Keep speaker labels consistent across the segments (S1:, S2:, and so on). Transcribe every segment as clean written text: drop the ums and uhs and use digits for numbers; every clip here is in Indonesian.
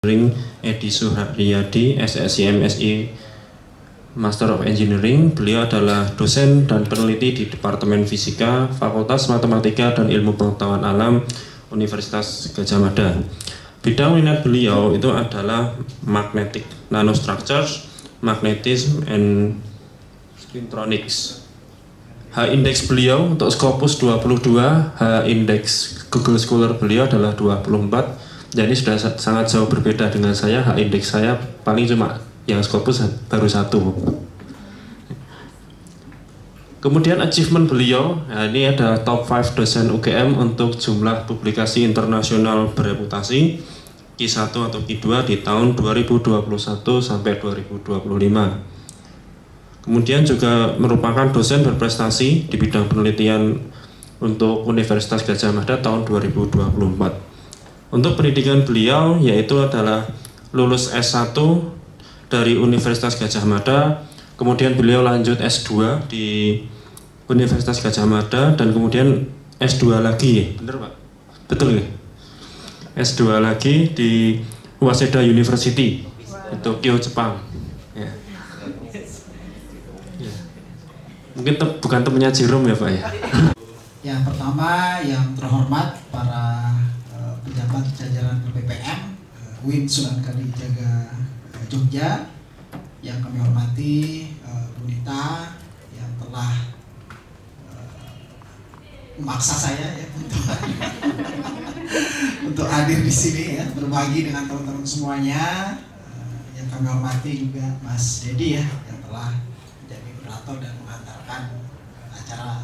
S1: Edi Suhriyadi, SSI MSI Master of Engineering. Beliau adalah dosen dan peneliti di Departemen Fisika, Fakultas Matematika dan Ilmu Pengetahuan Alam, Universitas Gadjah Mada. Bidang minat beliau itu adalah magnetic nanostructures, magnetism, and spintronics. H-index beliau untuk Scopus 22, H-index Google Scholar beliau adalah 24. Dan ini sudah sangat jauh berbeda dengan saya. H-index saya paling cuma yang Scopus baru 1. Kemudian achievement beliau, nah ini ada top 5 dosen UGM untuk jumlah publikasi internasional bereputasi Q1 atau Q2 di tahun 2021 sampai 2025. Kemudian juga merupakan dosen berprestasi di bidang penelitian untuk Universitas Gadjah Mada tahun 2024. Untuk pendidikan beliau yaitu adalah lulus S1 dari Universitas Gadjah Mada, kemudian beliau lanjut S2 di Universitas Gadjah Mada, dan kemudian S2 lagi, bener Pak? Betul ya? S2 lagi di Waseda University di Tokyo, Jepang. Ya. Ya. Mungkin bukan temannya Jerome ya Pak ya?
S2: Yang pertama, yang terhormat para pejabat jajaran BPM, UIN Sunan Kalijaga Jogja, yang kami hormati Bu Nita yang telah memaksa saya ya untuk hadir di sini ya, berbagi dengan teman-teman semuanya. Yang kami hormati juga Mas Dedi ya, yang telah menjadi moderator dan mengantarkan acara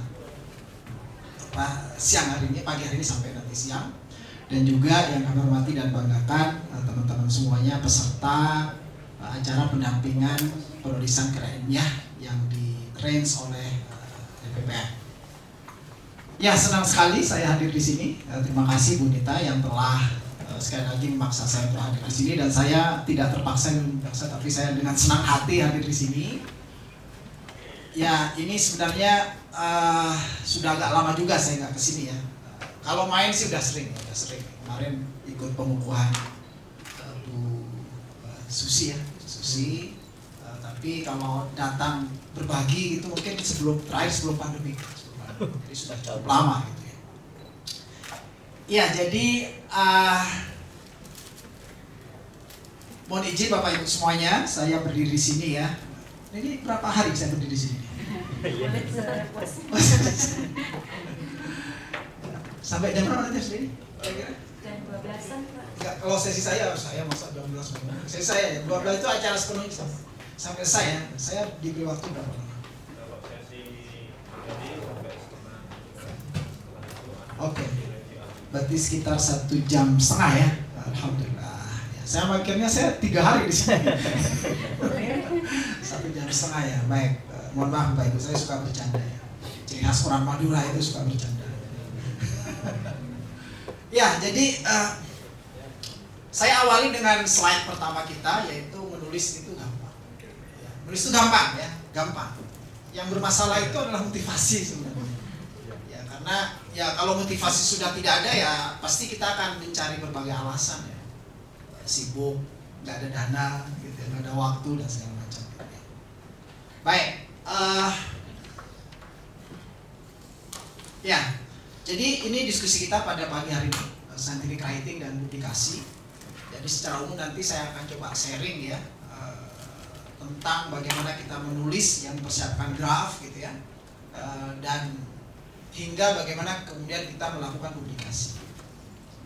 S2: siang hari ini, pagi hari ini sampai nanti siang. Dan juga yang kami hormati dan banggakan teman-teman semuanya peserta acara pendampingan penulisan ilmiah yang di-arrange oleh BPM. Ya, senang sekali saya hadir di sini. Terima kasih Bu Nita yang telah sekali lagi memaksa saya untuk hadir di sini, dan saya tidak terpaksa, tapi saya dengan senang hati hadir di sini. Ya, ini sebenarnya sudah agak lama juga saya nggak kesini ya. Kalau main sih udah sering. Kemarin ikut pengukuhan Bu Susi ya, tapi kalau datang berbagi itu mungkin sebelum pandemi. Jadi sudah cukup lama gitu ya. Ya, jadi mohon izin Bapak Ibu semuanya, saya berdiri di sini ya. Ini berapa hari saya berdiri di sini? Sampai jam berapa nanti sendiri?
S3: Jam 12-an Pak.
S2: Enggak, kalau sesi saya masa jam 12 malam. Sesi saya 12 itu acara sepenuhnya sampai saya diberi waktu berapa lama?
S1: Kalau sesi ini sampai setengah.
S2: Oke. Berarti sekitar 1,5 jam ya. Alhamdulillah. Ya, saya akhirnya 3 hari di sini. 1,5 jam ya. Baik. Mohon maaf Bapak Ibu, saya suka bercanda ya. Ciri khas orang Madura itu suka bercanda. Ya, jadi saya awali dengan slide pertama kita, yaitu menulis itu gampang. Ya, menulis itu gampang ya, gampang. Yang bermasalah itu adalah motivasi sebenarnya. Ya, karena ya kalau motivasi sudah tidak ada ya pasti kita akan mencari berbagai alasan ya. Sibuk, nggak ada dana, gitu, nggak ada waktu dan segala macam. Baik, ya. Jadi ini diskusi kita pada pagi hari ini, scientific writing dan publikasi. Jadi secara umum nanti saya akan coba sharing ya tentang bagaimana kita menulis yang mempersiapkan draft gitu ya, dan hingga bagaimana kemudian kita melakukan publikasi.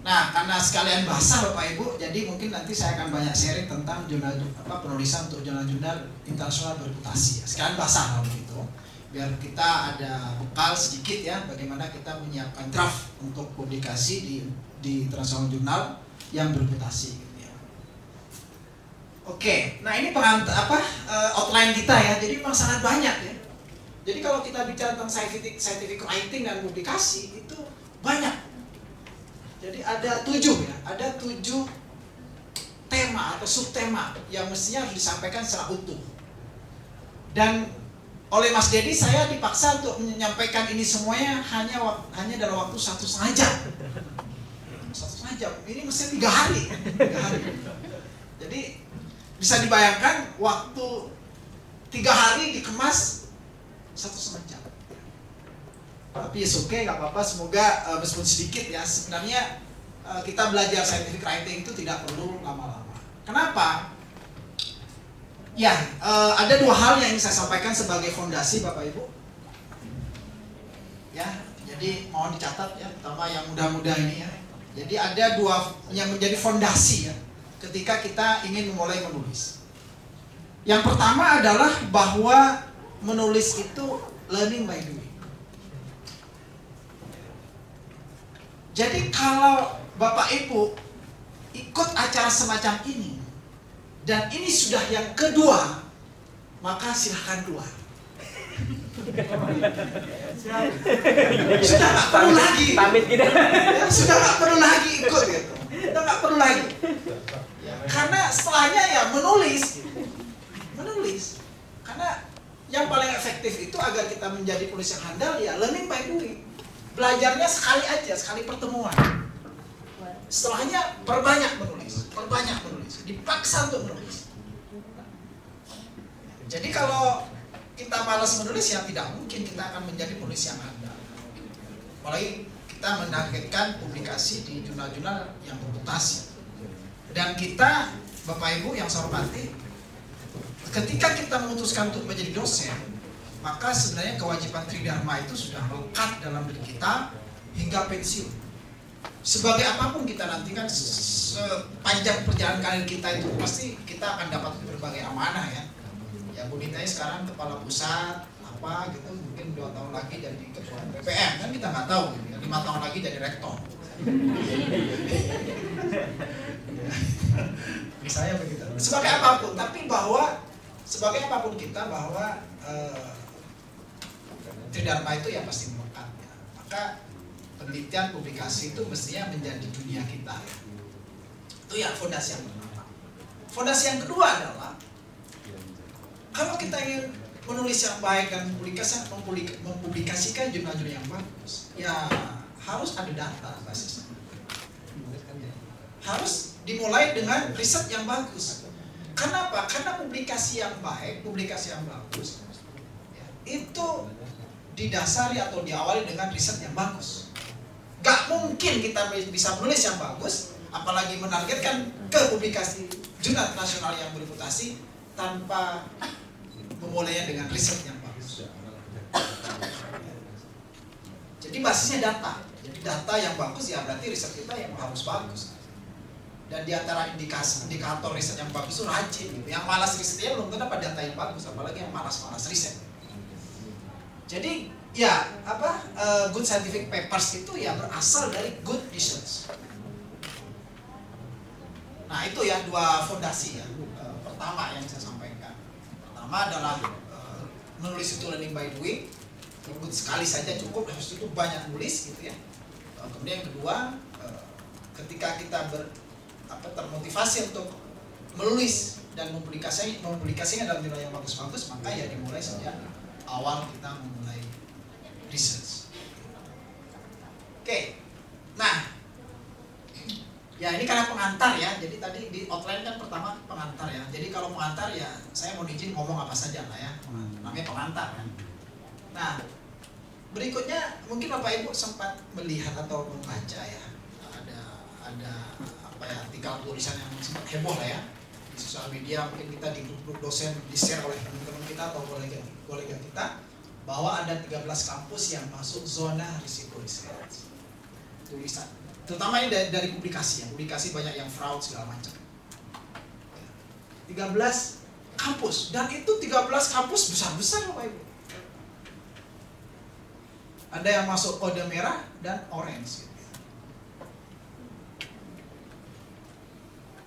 S2: Nah, karena sekalian basah Bapak Ibu, jadi mungkin nanti saya akan banyak sharing tentang jurnal penulisan untuk jurnal-jurnal internasional bereputasi. Ya. Sekalian basah kalau begitu, biar kita ada bekal sedikit ya bagaimana kita menyiapkan draft untuk publikasi di internasional jurnal yang bereputasi gitu ya. Oke, nah ini outline kita ya. Jadi memang sangat banyak ya. Jadi kalau kita bicara tentang scientific writing dan publikasi itu banyak. Jadi ada 7 ya, ada 7 tema atau subtema yang mestinya harus disampaikan secara utuh. Dan oleh Mas Dedi saya dipaksa untuk menyampaikan ini semuanya hanya dalam waktu 1,5 jam. 1,5 jam. Ini mesti 3 hari. Bisa dibayangkan waktu 3 hari dikemas 1,5 jam. Tapi oke, nggak apa-apa. Semoga meskipun sedikit ya, sebenarnya kita belajar scientific writing itu tidak perlu lama-lama. Kenapa? Ya, ada 2 hal yang ingin saya sampaikan sebagai fondasi Bapak Ibu. Ya, jadi mohon dicatat ya, pertama yang muda-muda ini ya. Jadi ada 2 yang menjadi fondasi ya, ketika kita ingin memulai menulis. Yang pertama adalah bahwa menulis itu learning by doing. Jadi kalau Bapak Ibu ikut acara semacam ini, dan ini sudah yang kedua, maka silahkan keluar. Sudah nggak perlu lagi. Ya, sudah nggak perlu lagi ikut gitu. Sudah nggak perlu lagi. Karena setelahnya ya menulis. Karena yang paling efektif itu agar kita menjadi penulis yang handal ya learning by doing. Belajarnya sekali aja, sekali pertemuan. Setelahnya perbanyak menulis, dipaksa untuk menulis. Jadi kalau kita malas menulis ya tidak mungkin kita akan menjadi penulis yang handal. Apalagi kita menargetkan publikasi di jurnal-jurnal yang berputasi. Dan kita, Bapak Ibu yang saya hormati, ketika kita memutuskan untuk menjadi dosen, maka sebenarnya kewajiban tridharma itu sudah melekat dalam diri kita hingga pensiun. Sebagai apapun kita nanti kan sepanjang perjalanan karir kita itu pasti kita akan dapat berbagai amanah ya. Ya Bu Nita sekarang kepala pusat apa gitu, mungkin 2 tahun lagi jadi ketua BPM kan kita nggak tahu, 5 tahun lagi jadi rektor. Misalnya begitu. Sebagai apapun, tapi bahwa sebagai apapun kita bahwa tridharma itu ya pasti melekat ya. Maka penelitian publikasi itu mestinya menjadi dunia kita ya. Itu ya fondasi yang pertama. Fondasi yang kedua adalah kalau kita ingin menulis yang baik dan mempublikasikan jurnal-jurnal yang bagus, ya harus ada data basisnya. Harus dimulai dengan riset yang bagus. Kenapa? Karena publikasi yang baik, publikasi yang bagus ya, itu didasari atau diawali dengan riset yang bagus. Gak mungkin kita bisa menulis yang bagus, apalagi menargetkan ke publikasi jurnal nasional yang berreputasi tanpa memulainya dengan riset yang bagus. Jadi basisnya data. Jadi data yang bagus ya berarti riset kita yang harus bagus. Dan di antara indikator riset yang bagus itu rajin. Yang malas risetnya belum tentu dapat data yang bagus, apalagi yang malas-malas riset. Jadi ya good scientific papers itu ya berasal dari good research. Nah itu ya 2 fondasi ya. Pertama yang saya sampaikan. Pertama adalah menulis itu learning by doing. Ikut sekali saja cukup, habis itu banyak nulis gitu ya. Kemudian yang kedua, ketika kita termotivasi untuk menulis dan mempublikasinya dalam jurnal yang bagus-bagus, maka ya dimulai sejak awal kita memulai research. Oke, nah ya ini karena pengantar ya, jadi tadi di outline kan pertama pengantar ya. Jadi kalau pengantar ya saya mau izin ngomong apa saja lah ya, namanya pengantar kan. Nah berikutnya mungkin Bapak Ibu sempat melihat atau membaca ya, ada artikel tulisan yang sempat heboh lah ya di sosial media, mungkin kita di grup dosen di-share oleh teman-teman kita atau kolega kita, bahwa ada 13 kampus yang masuk zona risiko riset. Tulisan, terutama ini dari publikasi ya, publikasi banyak yang fraud segala macam. 13 kampus, dan itu 13 kampus besar-besar Bapak Ibu. Ada yang masuk kode merah dan orange.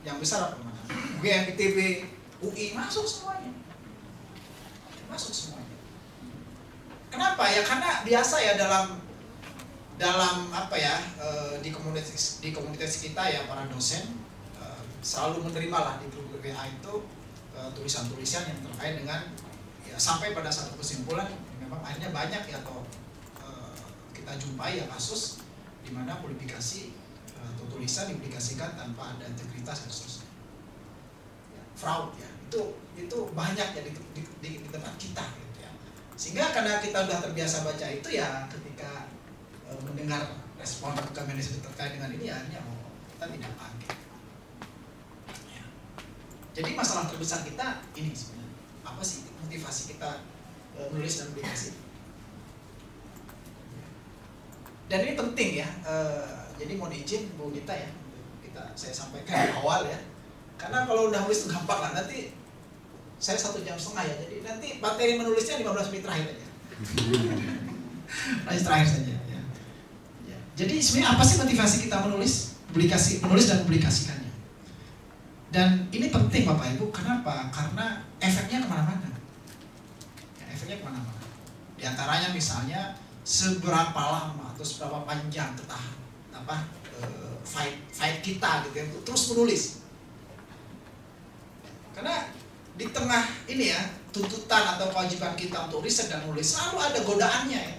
S2: Yang besar apa mana? UGM, ITB, UI masuk semuanya. Kenapa ya? Karena biasa ya dalam di komunitas kita ya para dosen selalu menerima lah di grup WA itu tulisan-tulisan yang terkait dengan ya, sampai pada satu kesimpulan memang akhirnya banyak ya atau kita jumpai ya kasus di mana publikasi atau tulisan dipublikasikan tanpa ada integritas dan seterusnya. Fraud ya. Itu banyak ya di tempat kita gitu ya. Sehingga karena kita sudah terbiasa baca itu ya, ketika mendengar respon Kemendikbud terkait dengan ini ya, kita tidak kaget. Ya. Jadi masalah terbesar kita ini sebenarnya, apa sih motivasi kita menulis dan publikasi? Dan ini penting ya, jadi mohon izin Bu Gita ya, saya sampaikan di awal ya, karena kalau udah nulis itu gampang lah, nanti saya 1,5 jam ya, jadi nanti materi menulisnya 15 menit terakhir aja. Terakhir saja ya. Ya. Jadi sebenarnya apa sih motivasi kita menulis dan publikasikannya? Dan ini penting Bapak Ibu, kenapa? Karena efeknya kemana-mana. Ya, efeknya kemana-mana. Di antaranya misalnya seberapa lama atau seberapa panjang ketahan fight kita gitu ya, untuk terus menulis. Karena di tengah ini ya, tuntutan atau kewajiban kita untuk riset dan nulis selalu ada godaannya ya.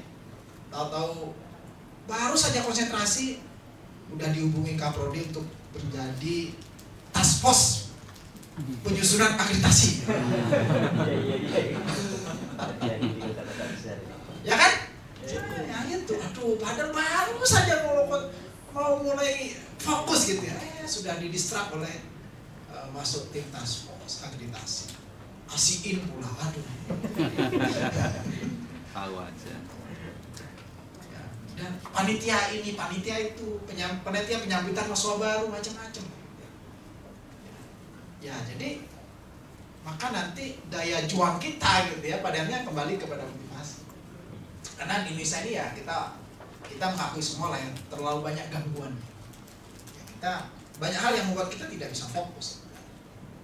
S2: Tahu-tahu baru saja konsentrasi udah dihubungi Kaprodi untuk menjadi task force penyusunan akreditasi. Ya kan? Ya itu, aduh, padahal baru saja mau mulai fokus gitu ya, sudah didistrak oleh masuk tim task force akreditasi, asiin pula, aduh.
S4: Tahu aja.
S2: Ya, dan panitia ini, panitia itu, panitia penyambutan mahasiswa baru macam-macam. Ya, jadi maka nanti daya juang kita gitu ya, padanya kembali kepada motivasi. Karena di Indonesia ini ya kita mengakui semua lah ya, terlalu banyak gangguan. Ya, kita banyak hal yang membuat kita tidak bisa fokus.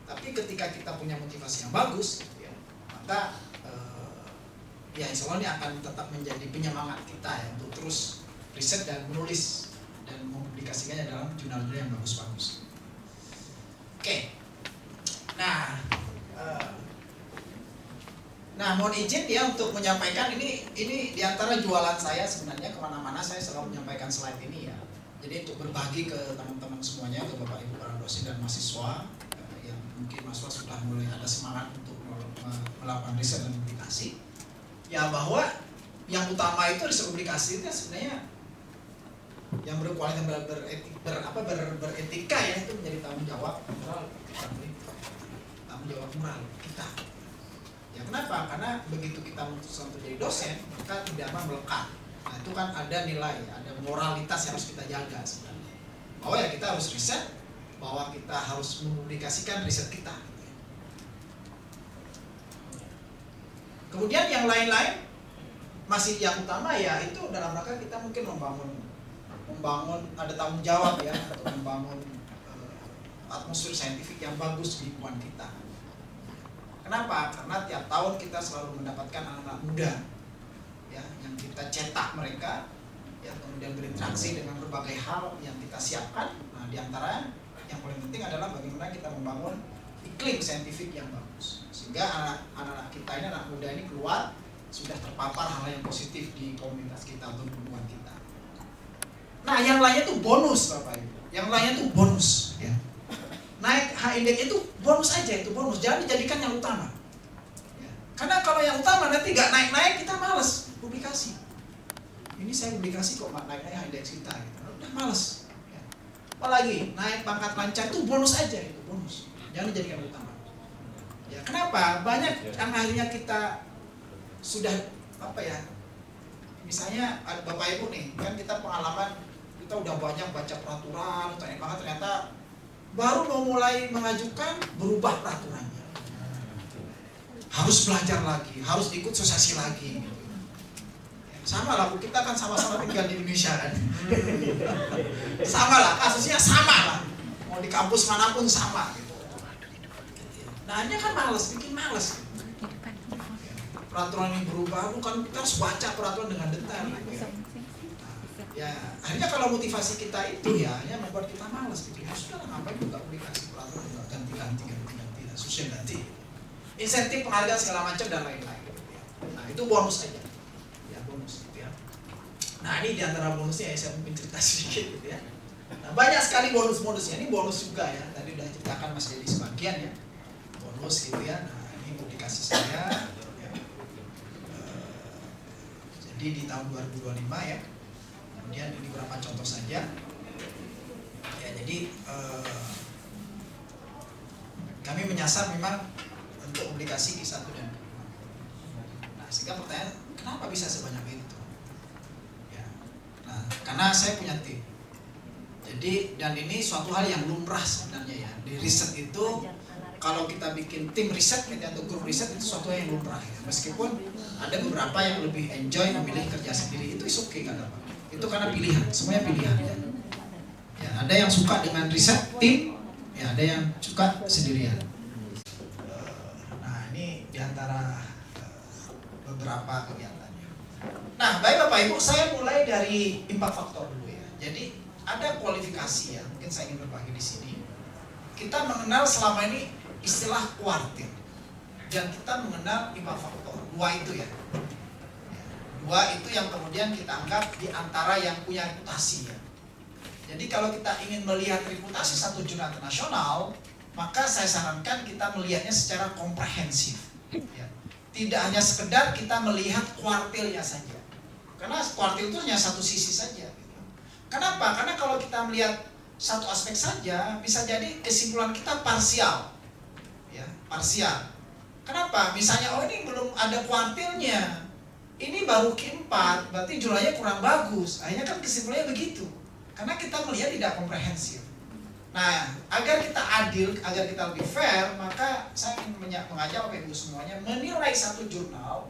S2: Tapi ketika kita punya motivasi yang bagus, gitu ya, maka ya insya Allah ini akan tetap menjadi penyemangat kita ya untuk terus riset dan menulis dan mempublikasikannya dalam jurnal-jurnal yang bagus-bagus. Oke. Nah, mohon izin ya untuk menyampaikan ini diantara jualan saya sebenarnya, kemana-mana saya selalu menyampaikan slide ini ya. Jadi untuk berbagi ke teman-teman semuanya, ke Bapak Ibu para dosen dan mahasiswa yang mungkin mahasiswa sudah mulai ada semangat untuk melakukan riset dan publikasi. Ya bahwa yang utama itu riset publikasi itu sebenarnya yang berkualitas beretika ya, itu menjadi tanggung jawab moral kita. Ya kenapa? Karena begitu kita memutuskan untuk jadi dosen, maka tidak akan melekat. Nah itu kan ada nilai, ada moralitas yang harus kita jaga sebenarnya. Bahwa ya kita harus riset, bahwa kita harus mempublikasikan riset kita. Kemudian yang lain-lain masih yang utama ya itu dalam rangka kita mungkin membangun ada tanggung jawab ya, untuk membangun atmosfer saintifik yang bagus di lingkungan kita. Kenapa? Karena tiap tahun kita selalu mendapatkan anak-anak muda ya, yang kita cetak mereka ya, kemudian berinteraksi dengan berbagai hal yang kita siapkan. Nah, di antara yang paling penting adalah bagaimana kita membangun iklim saintifik yang bagus. Sehingga anak-anak kita ini, anak muda ini keluar sudah terpapar hal yang positif di komunitas kita atau lingkungan kita. Nah, yang lainnya itu bonus Bapak Ibu. Yang lainnya itu bonus ya. Naik H-index itu bonus aja, itu bonus, jangan dijadikan yang utama ya. Karena kalau yang utama nanti gak naik-naik, kita males publikasi. Ini saya publikasi kok naik-naik H-index kita gitu. Udah males ya. Apalagi naik pangkat lancar itu bonus aja, itu bonus, jangan dijadikan utama ya. Kenapa? Banyak yang akhirnya kita sudah apa ya, misalnya Bapak Ibu nih, kan kita pengalaman, kita udah banyak baca peraturan, ternyata baru mau mulai mengajukan berubah peraturannya, harus belajar lagi, harus ikut sosiasi lagi. Sama lah, kita kan sama-sama tinggal di Indonesia kan, sama lah, kasusnya sama lah, mau di kampus manapun sama gitu. Nah ini kan males, bikin males. Peraturan ini berubah, bukan kita harus baca peraturan dengan detail. Ya, akhirnya kalau motivasi kita itu ya membuat kita malas gitu. Ya sudah, ngapain juga aplikasi peraturan juga ganti, susah ganti. Insentif, penghargaan segala macam dan lain-lain. Nah, itu bonus aja. Ya, bonus gitu ya. Nah, ini diantara bonusnya ya, saya mungkin cerita sedikit gitu ya. Nah, banyak sekali bonus-bonusnya. Ini bonus juga ya. Tadi udah ceritakan Mas Dedi sebagian ya. lulus gitu ya. Nah, ini publikasi saya ya. Jadi di tahun 2025 ya. Kemudian ini beberapa contoh saja ya. Jadi kami menyasar memang untuk publikasi di 1 dan 2. Nah, sehingga pertanyaan, kenapa bisa sebanyak itu ya? Nah, karena saya punya tim. Jadi, dan ini suatu hal yang lumrah sebenarnya ya. Di riset itu, kalau kita bikin tim riset atau grup riset, itu suatu hal yang lumrah ya. Meskipun ada beberapa yang lebih enjoy memilih kerja sendiri, itu is okay, nggak apa-apa. Itu karena pilihan, semuanya pilihan ya. Ya, ada yang suka dengan riset tim, ya ada yang suka sendirian. Nah, ini diantara beberapa kegiatannya. Nah, baik Bapak Ibu, saya mulai dari impact factor dulu ya. Jadi ada kualifikasi ya, mungkin saya ingin berbagi di sini. Kita mengenal selama ini istilah kuartil, dan kita mengenal impact factor. 2 itu ya. 2 itu yang kemudian kita anggap di antara yang punya reputasi ya. Jadi kalau kita ingin melihat reputasi satu jurnal internasional, maka saya sarankan kita melihatnya secara komprehensif. Ya. Tidak hanya sekedar kita melihat kuartilnya saja, karena kuartil itu hanya satu sisi saja. Kenapa? Karena kalau kita melihat satu aspek saja, bisa jadi kesimpulan kita parsial, ya, parsial. Kenapa? Misalnya, oh ini belum ada kuartilnya, ini baru Q4, berarti jurnalnya kurang bagus. Akhirnya kan kesimpulannya begitu. Karena kita melihat tidak komprehensif. Nah, agar kita adil, agar kita lebih fair, maka saya ingin mengajak Bapak Ibu semuanya menilai satu jurnal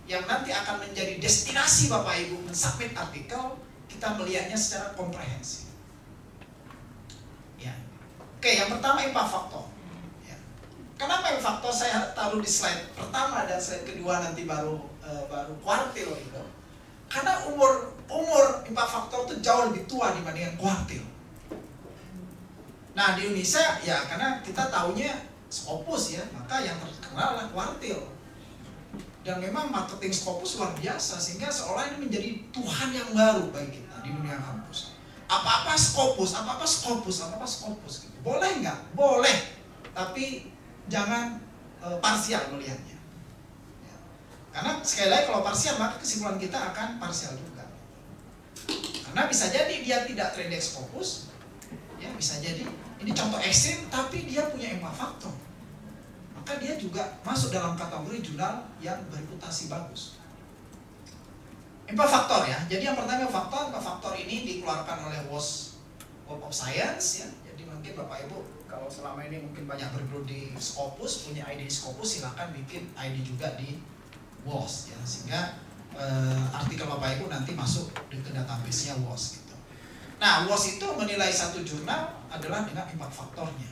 S2: yang nanti akan menjadi destinasi Bapak Ibu mensubmit artikel, kita melihatnya secara komprehensif. Ya. Oke, yang pertama impact factor. Ya. Kenapa impact factor saya taruh di slide pertama dan slide kedua nanti baru kuartil gitu. Karena umur impact factor itu jauh lebih tua dibandingkan kuartil. Nah, di Indonesia ya karena kita taunya Scopus ya, maka yang terkenal adalah kuartil. Dan memang marketing Scopus luar biasa, sehingga seolah ini menjadi Tuhan yang baru bagi kita di dunia kampus. Apa-apa Scopus, apa-apa Scopus, apa-apa Scopus gitu. Boleh nggak? Boleh, tapi jangan parsial melihatnya ya. Karena sekali lagi kalau parsial, maka kesimpulan kita akan parsial juga. Karena bisa jadi dia tidak terindeks Scopus ya, bisa jadi ini contoh ekstrim, tapi dia punya impact factor, maka dia juga masuk dalam kategori jurnal yang bereputasi bagus. Impact factor ya. Jadi yang pertama impact factor ini dikeluarkan oleh WOS Web of Science ya. Jadi mungkin Bapak Ibu kalau selama ini mungkin banyak bergelut di Scopus, punya ID di Scopus, silakan bikin ID juga di WOS ya, sehingga artikel Bapak Ibu nanti masuk ke database-nya WOS gitu. Nah, WOS itu menilai satu jurnal adalah dengan impact faktornya.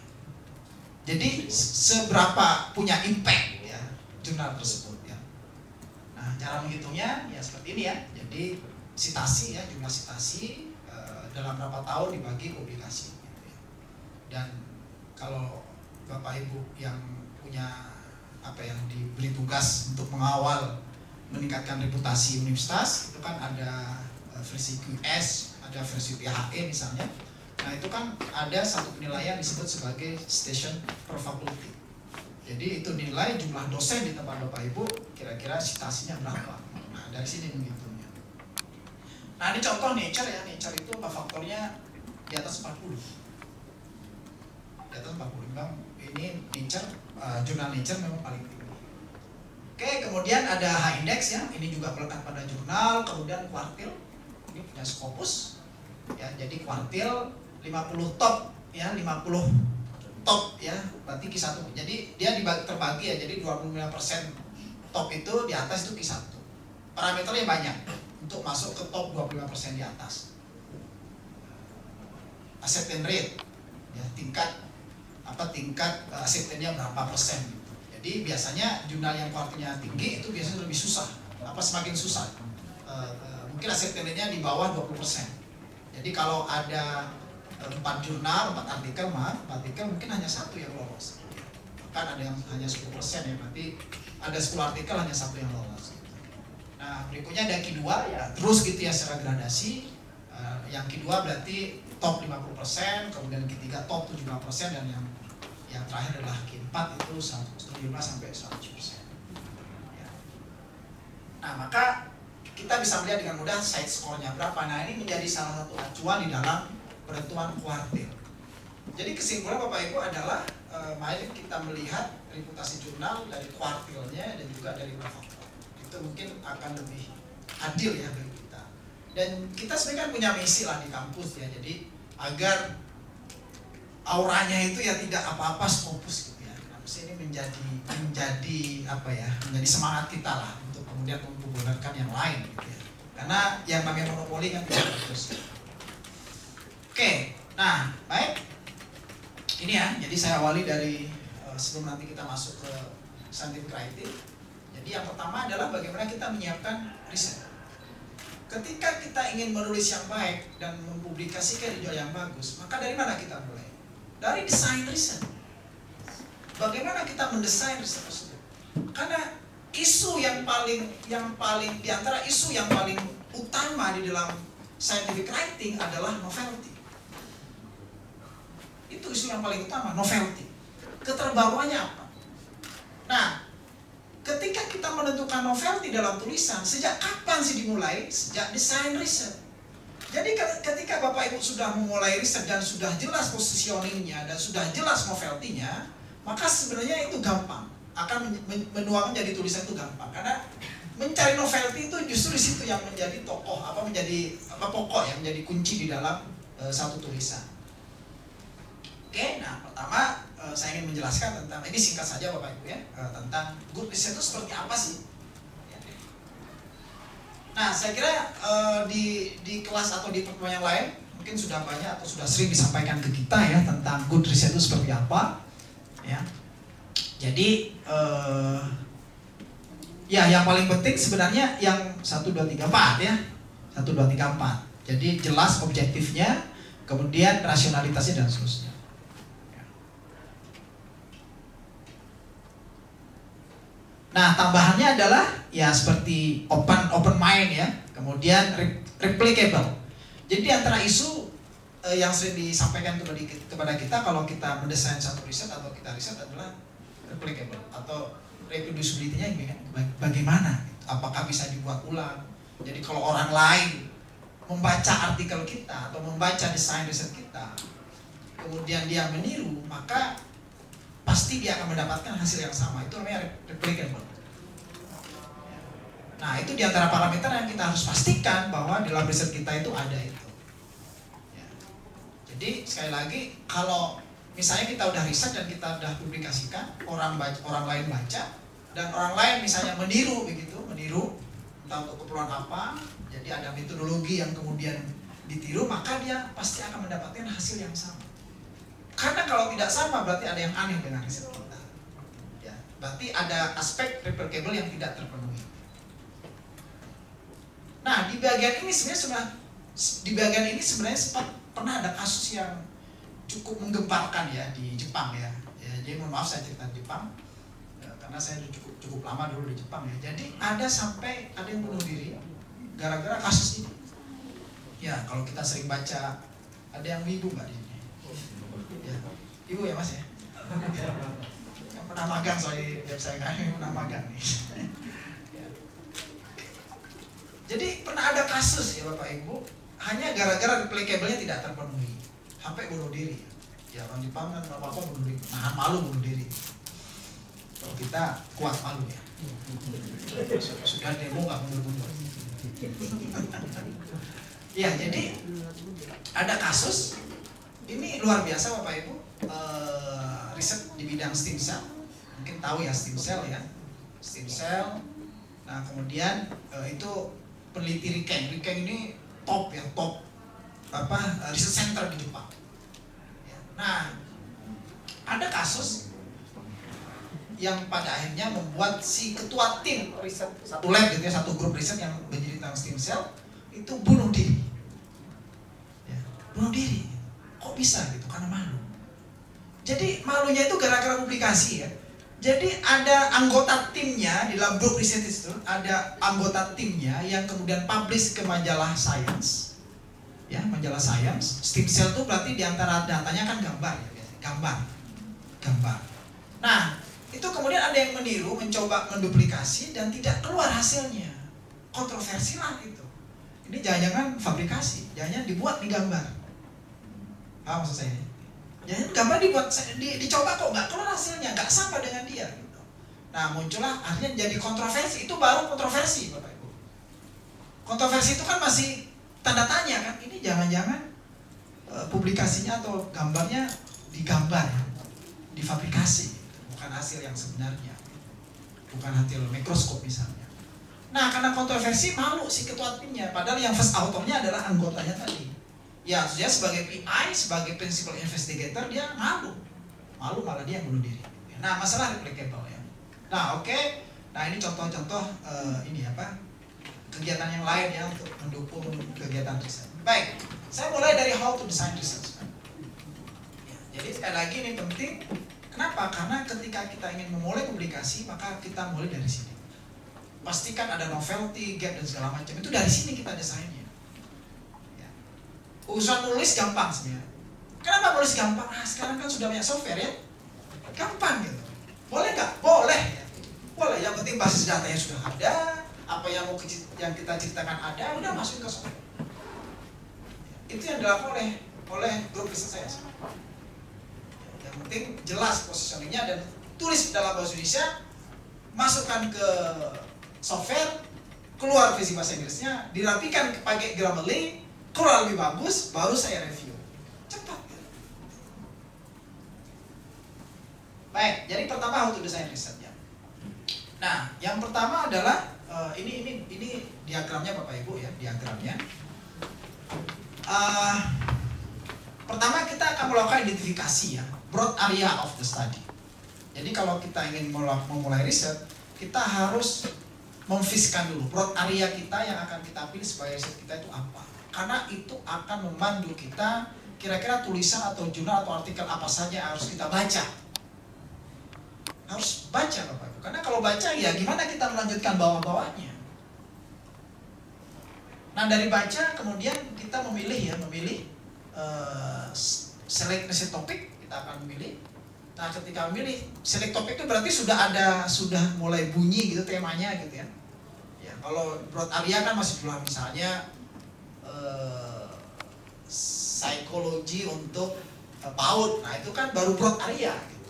S2: Jadi seberapa punya impact ya jurnal tersebut ya. Nah, cara menghitungnya ya seperti ini ya. Jadi sitasi ya, jumlah sitasi dalam berapa tahun dibagi publikasi gitu ya. Dan kalau Bapak Ibu yang punya yang diberi tugas untuk mengawal meningkatkan reputasi universitas, itu kan ada versi QS, ada versi PHE misalnya. Nah, itu kan ada satu penilaian disebut sebagai station per faculty. Jadi itu nilai jumlah dosen di tempat Bapak Ibu, kira-kira citasinya berapa. Nah, dari sini menghitungnya. Nah, ini contoh Nature ya. Nature itu faktornya di atas 40. Di atas 40. Memang ini Nature, jurnal Nature memang paling tinggi. Oke, kemudian ada H-index ya. Ini juga melekat pada jurnal, kemudian kuartil. Ini punya Scopus. Ya, jadi kuartil 50 top ya, 50 top ya, berarti Q1. Jadi dia terbagi ya, jadi 25% top itu di atas itu Q1. Parameternya banyak untuk masuk ke top 25% di atas. Acceptance rate ya, tingkat acceptance-nya berapa persen gitu. Jadi biasanya jurnal yang kuartilnya tinggi itu biasanya lebih susah. Semakin susah. Mungkin acceptance-nya di bawah 20%. Jadi kalau ada 4 jurnal, 4 artikel mungkin hanya 1 yang lolos. Bahkan ada yang hanya 10% ya, berarti ada 10 artikel hanya 1 yang lolos. Nah, berikutnya ada Q2 ya, terus gitu ya secara gradasi. Yang Q2 berarti top 50%, kemudian Q3 top 75%, dan yang yang terakhir adalah Q4 itu 17 sampai 100%. Ya. Nah, maka kita bisa melihat dengan mudah side score-nya berapa. Nah, ini menjadi salah satu acuan di dalam penentuan kuartil. Jadi kesimpulan Bapak Ibu adalah mari kita melihat reputasi jurnal dari kuartilnya dan juga dari beberapa faktor. Itu mungkin akan lebih adil ya bagi kita. Dan kita sebenarnya kan punya misi lah di kampus ya. Jadi agar auranya itu ya tidak apa-apa Scopus gitu ya. Kampus ini menjadi apa ya? Menjadi semangat kita lah untuk kemudian mempopulerkan yang lain gitu ya. Karena yang namanya monopoli kan tidak bagus. Oke, nah baik. Ini ya, jadi saya awali dari sebelum nanti kita masuk ke scientific writing. Jadi yang pertama adalah bagaimana kita menyiapkan riset. Ketika kita ingin menulis yang baik dan mempublikasikan di jurnal yang bagus, maka dari mana kita mulai? Dari desain riset. Bagaimana kita mendesain riset tersebut? Karena isu yang paling di antara isu yang paling utama di dalam scientific writing adalah novelty. Itu isu yang paling utama, novelty. Keterbaruannya apa? Nah, ketika kita menentukan novelty dalam tulisan, sejak kapan sih dimulai? Sejak desain riset. Jadi ketika Bapak Ibu sudah memulai riset dan sudah jelas positioningnya dan sudah jelas novelty-nya, maka sebenarnya itu gampang. Akan menuang menjadi tulisan itu gampang. Karena mencari novelty itu justru di situ yang menjadi pokok yang menjadi kunci di dalam satu tulisan. Oke, nah pertama saya ingin menjelaskan tentang, ini singkat saja Bapak Ibu ya, tentang good research itu seperti apa sih? Nah, saya kira di kelas atau di pertemuan yang lain mungkin sudah banyak atau sudah sering disampaikan ke kita ya tentang good research itu seperti apa, ya. Jadi ya yang paling penting sebenarnya yang 1, 2, 3, 4 ya, 1, 2, 3, 4. Jadi jelas objektifnya, kemudian rasionalitasnya dan seterusnya. Nah, tambahannya adalah ya seperti open mind ya, kemudian replicable. Jadi antara isu yang sering disampaikan kepada kita kalau kita mendesain satu riset atau kita riset adalah replicable atau reproducibility-nya bagaimana? Apakah bisa dibuat ulang? Jadi kalau orang lain membaca artikel kita atau membaca desain riset kita, kemudian dia meniru, maka pasti dia akan mendapatkan hasil yang sama. Itu namanya replicable. Nah, itu diantara parameter yang kita harus pastikan bahwa dalam riset kita itu ada itu. Ya. Jadi sekali lagi, kalau misalnya kita udah riset dan kita udah publikasikan, orang lain baca dan orang lain misalnya meniru entah untuk keperluan apa, jadi ada metodologi yang kemudian ditiru, maka dia pasti akan mendapatkan hasil yang sama. Karena kalau tidak sama berarti ada yang aneh dengan riset kita. Ya, berarti ada aspek replicable yang tidak terpenuhi. Nah, di bagian ini sebenarnya sempat pernah ada kasus yang cukup menggemparkan ya di Jepang ya. Jadi mohon maaf saya cerita di Jepang ya, karena saya cukup lama dulu di Jepang ya. Jadi ada yang bunuh diri gara-gara kasus ini. Ya, kalau kita sering baca, ada yang wibu Mbak di sini. Ya, ibu ya Mas ya. Yang pernah magang soalnya saya kami pernah magang nih. Jadi pernah ada kasus ya Bapak Ibu, hanya gara-gara replicable-nya tidak terpenuhi, sampai bunuh diri. Ya orang Jepang kan apa-apa bunuh diri, nahan malu bunuh diri. Kalau kita kuat malu ya. Sudah demo nggak bunuh-bunuh. Ya jadi ada kasus, ini luar biasa Bapak Ibu, riset di bidang stem cell, mungkin tahu ya stem cell ya, stem cell. Nah kemudian itu peneliti Riken ini top riset center di Jepang. Nah, ada kasus yang pada akhirnya membuat si ketua tim riset satu lab gitu ya, satu grup riset yang menjadi tentang stem cell itu bunuh diri. Ya, bunuh diri. Kok bisa gitu? Karena malu. Jadi malunya itu gara-gara publikasi ya. Jadi ada anggota timnya di dalam grup riset itu, ada anggota timnya yang kemudian publish ke majalah Science, ya majalah Science. Stem cell itu berarti diantara datanya kan gambar ya, gambar. gambar. Nah, itu kemudian ada yang meniru, mencoba menduplikasi dan tidak keluar hasilnya. Kontroversi lah itu. Ini jangan-jangan fabrikasi, jangan dibuat di gambar. Paham maksud saya? Jangan gambar dibuat, dicoba kok nggak keluar hasilnya, nggak sama dengan dia. Gitu. Nah, muncullah akhirnya jadi kontroversi. Itu baru kontroversi, Bapak Ibu. Kontroversi itu kan masih tanda tanya kan. Ini jangan-jangan publikasinya atau gambarnya digambar, difabrikasi, bukan hasil yang sebenarnya, bukan hasil mikroskop misalnya. Nah, karena kontroversi malu si ketua timnya, padahal yang first authornya adalah anggotanya tadi. Ya, dia sebagai PI, sebagai principal investigator dia malu malah dia bunuh diri. Nah, masalah replicable ya. Nah, oke. Nah, ini contoh-contoh ini apa? Kegiatan yang lain ya untuk mendukung kegiatan riset. Baik. Saya mulai dari how to design research. Ya, jadi sekali lagi ini penting. Kenapa? Karena ketika kita ingin memulai publikasi, maka kita mulai dari sini. Pastikan ada novelty, gap dan segala macam. Itu dari sini kita desainnya. Ya. Urusan nulis gampang sebenarnya. Kenapa nulis gampang? Ah, sekarang kan sudah banyak software ya. Gampang gitu. Boleh nggak? Boleh. Ya. Boleh. Yang penting basis datanya sudah ada. Apa yang yang kita ceritakan ada, udah masukin ke software. Itu yang dilakukan oleh grup riset saya. Yang penting jelas positioningnya dan tulis dalam bahasa Indonesia, masukkan ke software, keluar versi bahasa Inggrisnya, dirapikan pakai Grammarly, keluar lebih bagus, baru saya review. Cepat. Baik, jadi pertama how to design research-nya. Nah, yang pertama adalah ini diagramnya Bapak Ibu ya, diagramnya. Pertama kita akan melakukan identifikasi ya, broad area of the study. Jadi kalau kita ingin memulai riset, kita harus memfiskan dulu broad area kita yang akan kita pilih sebagai riset kita itu apa. Karena itu akan memandu kita kira-kira tulisan atau jurnal atau artikel apa saja yang harus kita baca. Harus baca Bapak Ibu. Karena kalau baca ya gimana kita melanjutkan bawah-bawahnya. Nah, dari baca kemudian kita memilih select riset topik, kita akan memilih. Nah, ketika memilih select topik itu berarti sudah mulai bunyi gitu temanya gitu ya. Ya, kalau broad area kan masih belum, misalnya psikologi untuk PAUD. Nah, itu kan baru broad area gitu.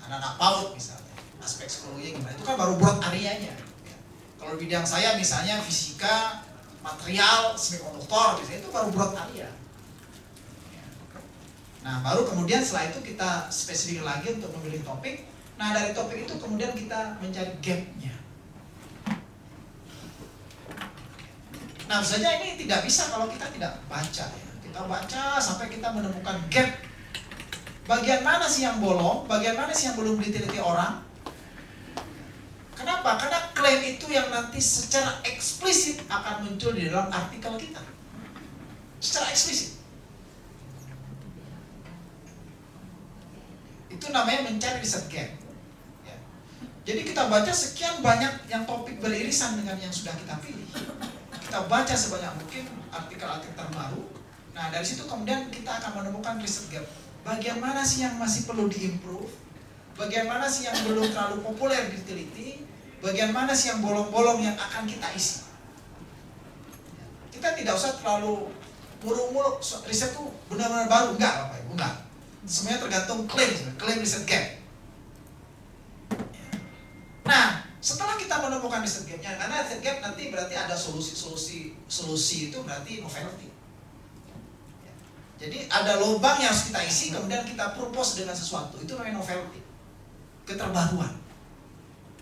S2: Anak-anak PAUD misalnya, aspek psikologi gimana, itu kan baru broad areanya. Kalau bidang saya misalnya fisika, material, semikonduktor, misalnya itu baru broad area. Nah, baru kemudian setelah itu kita spesifik lagi untuk memilih topik. Nah, dari topik itu kemudian kita mencari gap-nya. Nah, misalnya ini tidak bisa kalau kita tidak baca ya. Kita baca sampai kita menemukan gap. Bagian mana sih yang bolong, bagian mana sih yang belum diteliti orang. Kenapa? Karena klaim itu yang nanti secara eksplisit akan muncul di dalam artikel kita. Secara eksplisit. Itu namanya mencari riset gap. Ya. Jadi kita baca sekian banyak yang topik beririsan dengan yang sudah kita pilih. Kita baca sebanyak mungkin artikel-artikel terbaru. Nah, dari situ kemudian kita akan menemukan riset gap. Bagian mana sih yang masih perlu diimprove? Bagian mana sih yang belum terlalu populer diteliti? Bagian mana sih yang bolong-bolong yang akan kita isi? Kita tidak usah terlalu muluk-muluk riset itu benar-benar baru, enggak Bapak Ibu, enggak. Semuanya tergantung klaim riset gap. Nah, setelah kita menemukan riset gap-nya, karena riset gap nanti berarti ada solusi itu berarti novelty. Jadi ada lubang yang harus kita isi, kemudian kita propose dengan sesuatu, itu namanya novelty, keterbaruan.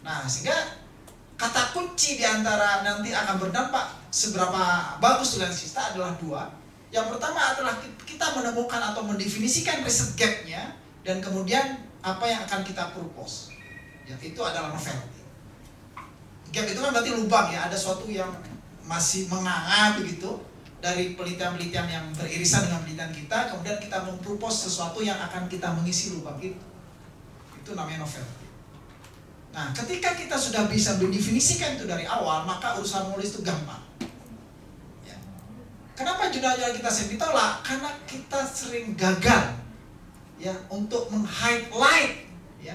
S2: Nah, sehingga kata kunci diantara nanti akan berdampak seberapa bagus tulisan kita adalah dua. Yang pertama adalah kita menemukan atau mendefinisikan riset gap-nya, dan kemudian apa yang akan kita propose. Ya, itu adalah novelty. Gap itu kan berarti lubang ya, ada sesuatu yang masih menganga begitu dari penelitian-penelitian yang beririsan dengan penelitian kita, kemudian kita mempropose sesuatu yang akan kita mengisi lubang itu. Itu namanya novelty. Nah, ketika kita sudah bisa mendefinisikan itu dari awal, maka urusan nulis itu gampang. Kenapa jurnal-jurnal kita sering ditolak? Karena kita sering gagal ya, untuk meng-highlight, ya,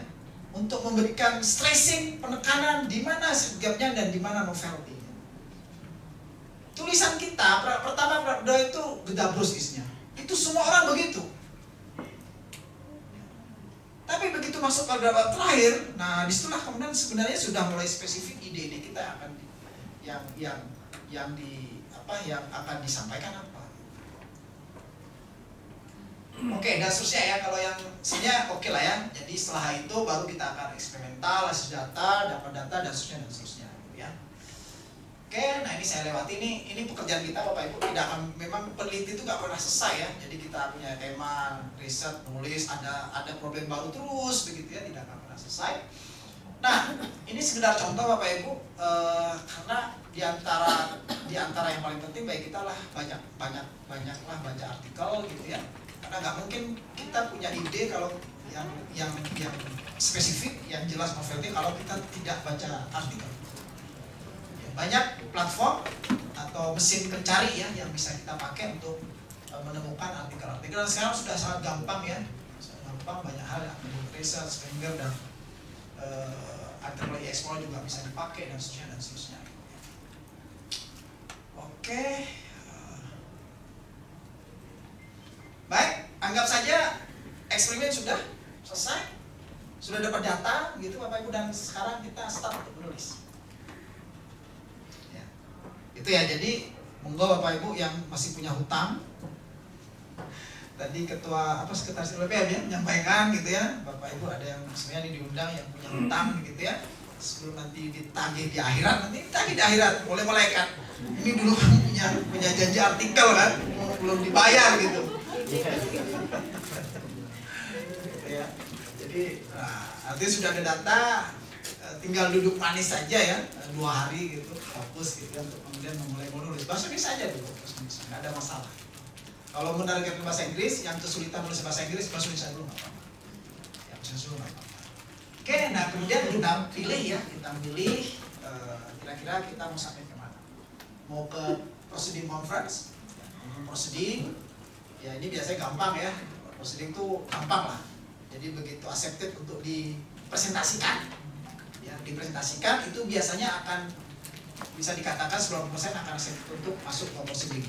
S2: untuk memberikan stressing, penekanan di mana gapnya dan di mana novelty-nya. Tulisan kita pertama itu gedabrus isinya. Itu semua orang begitu. Tapi begitu masuk paragraf terakhir, nah disitulah kemudian sebenarnya sudah mulai spesifik ide-ide kita akan yang akan disampaikan apa. Oke, dan seterusnya ya, kalau yang sini oke lah ya. Jadi setelah itu baru kita akan eksperimental, hasil data, dapat data dan seterusnya ya. Oke, nah ini saya lewati, ini pekerjaan kita Bapak Ibu. Tidak akan, memang peneliti itu nggak pernah selesai ya. Jadi kita punya tema, riset, nulis, ada problem baru terus begitu ya, tidak akan pernah selesai. Nah, ini sekedar contoh Bapak Ibu, karena di antara yang paling penting bagi kita lah banyaklah baca artikel gitu ya. Karena nggak mungkin kita punya ide kalau yang spesifik, yang jelas novelty kalau kita tidak baca artikel. Banyak platform atau mesin pencari ya yang bisa kita pakai untuk menemukan artikel-artikel. Dan sekarang sudah sangat gampang ya, banyak hal yang research, Springer dan IEEE Explorer juga bisa dipakai dan seterusnya. Oke. Baik, anggap saja eksperimen sudah selesai, sudah dapat data gitu Bapak Ibu, dan sekarang kita start untuk menulis. Itu ya, jadi monggo Bapak Ibu yang masih punya hutang. Tadi sekretaris LPM ya menyampaikan gitu ya, Bapak Ibu ada yang sebenarnya diundang yang punya hutang gitu ya. Sebelum nanti ditagih di akhirat, nanti ditagih di akhirat oleh malaikat. Ini dulu punya janji artikel kan, belum dibayar gitu. Ya. Jadi artinya sudah ada data, tinggal duduk manis saja ya, 2 hari gitu, fokus gitu ya, untuk kemudian memulai menulis. Bahasa Inggris saja dulu, nggak ada masalah. Kalau menargetkan bahasa Inggris, yang kesulitan menulis bahasa Inggris, bahasa Indonesia dulu nggak apa-apa. Ya, bahasa Indonesia dulu nggak apa-apa. Oke, nah kemudian kita pilih kira-kira kita mau sampai kemana? Mau ke proceeding conference, proceeding, ya ini biasanya gampang ya, proceeding tuh gampang lah. Jadi begitu accepted untuk dipresentasikan, ya dipresentasikan itu biasanya akan bisa dikatakan 90% akan accepted untuk masuk ke proceeding.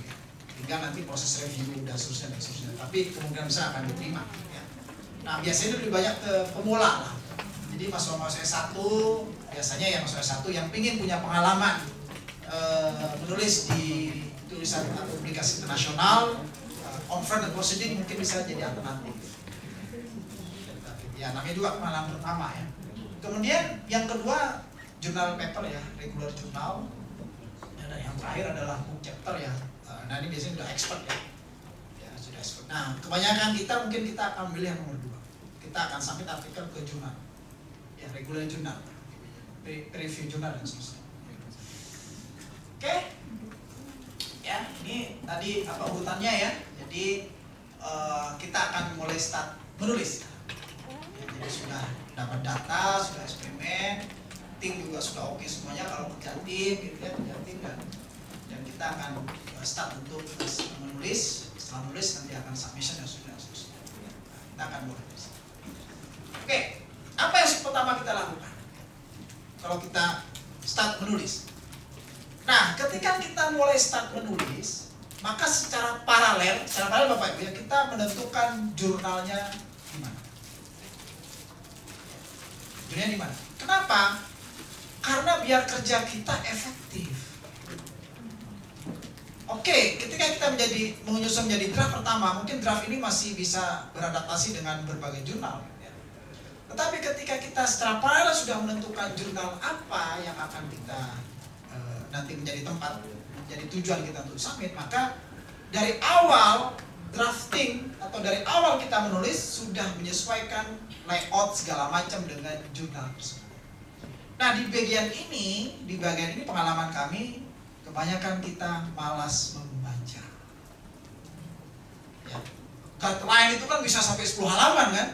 S2: Tinggal nanti proses review dan seterusnya. Tapi kemungkinan besar akan diterima. Ya. Nah biasanya lebih banyak ke pemula lah. Jadi mahasiswa S1 biasanya yang mahasiswa S1 yang ingin punya pengalaman menulis di tulisan atau publikasi internasional, conference dan proceeding mungkin bisa jadi alternatif. Ya namanya juga pengalaman pertama ya. Kemudian yang kedua jurnal paper ya, regular journal. Dan yang terakhir adalah book chapter ya. Nah ini biasanya sudah expert ya. Ya sudah expert. Nah kebanyakan mungkin kita akan memilih yang nomor 2. Kita akan submit artikel ke jurnal, ya regular jurnal, review jurnal dan seterusnya. Oke, ya ini tadi urutannya ya. Jadi kita akan mulai start menulis. Ya, jadi sudah dapat data, sudah eksperimen, tim juga sudah oke semuanya kalau kerja tim gitu ya, kerja tim dan kita akan start untuk menulis. Setelah menulis nanti akan submission dan seterusnya. Kita akan mulai. Oke, apa yang pertama kita lakukan kalau kita start menulis? Nah, ketika kita mulai start menulis, maka secara paralel Bapak Ibu ya, kita menentukan jurnalnya di mana. Jurnalnya di mana? Kenapa? Karena biar kerja kita efektif. Oke, ketika kita menyusun menjadi draft pertama, mungkin draft ini masih bisa beradaptasi dengan berbagai jurnal. Ya. Tetapi ketika kita secara paralel sudah menentukan jurnal apa yang akan kita nanti menjadi tujuan kita untuk submit, maka dari awal drafting atau dari awal kita menulis sudah menyesuaikan layout segala macam dengan jurnal tersebut. Nah di bagian ini pengalaman kami, kebanyakan kita malas membaca. Ya. Guideline itu kan bisa sampai 10 halaman kan?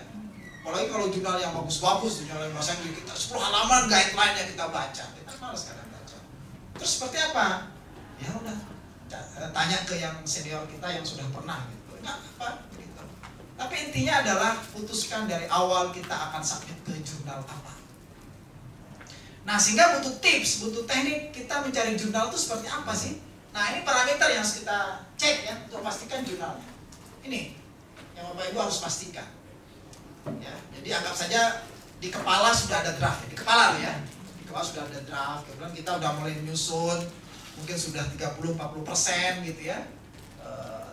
S2: Apalagi kalau jurnal yang bagus-bagus, jurnal yang bahasa Inggris, kita 10 halaman guideline-nya kita baca. Kita malas kadang baca. Terus seperti apa? Ya udah, tanya ke yang senior kita yang sudah pernah gitu. Nggak apa gitu. Tapi intinya adalah putuskan dari awal kita akan submit ke jurnal apa. Nah, sehingga butuh tips, butuh teknik kita mencari jurnal itu seperti apa sih. Nah, ini parameter yang harus kita cek ya untuk pastikan jurnalnya. Ini yang Bapak Ibu harus pastikan. Ya, jadi anggap saja di kepala sudah ada draft, di kepala ya. Di kepala sudah ada draft, kemudian kita udah mulai menyusun, mungkin sudah 30-40% gitu ya.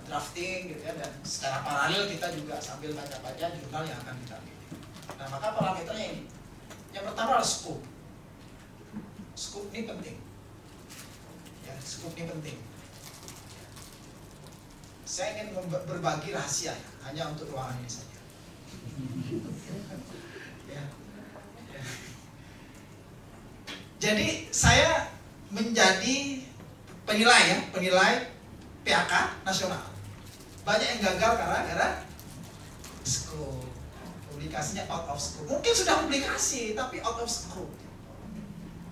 S2: Drafting gitu ya, dan secara paralel kita juga sambil baca-baca jurnal yang akan kita pilih. Nah, maka parameternya ini. Yang pertama adalah scope. Scope ini penting. Ya, scope ini penting. Saya ingin berbagi rahasia ya, hanya untuk ruangan ini saja. Ya. Ya. Jadi saya menjadi penilai PAK nasional. Banyak yang gagal karena scope, publikasinya out of scope. Mungkin sudah publikasi tapi out of scope.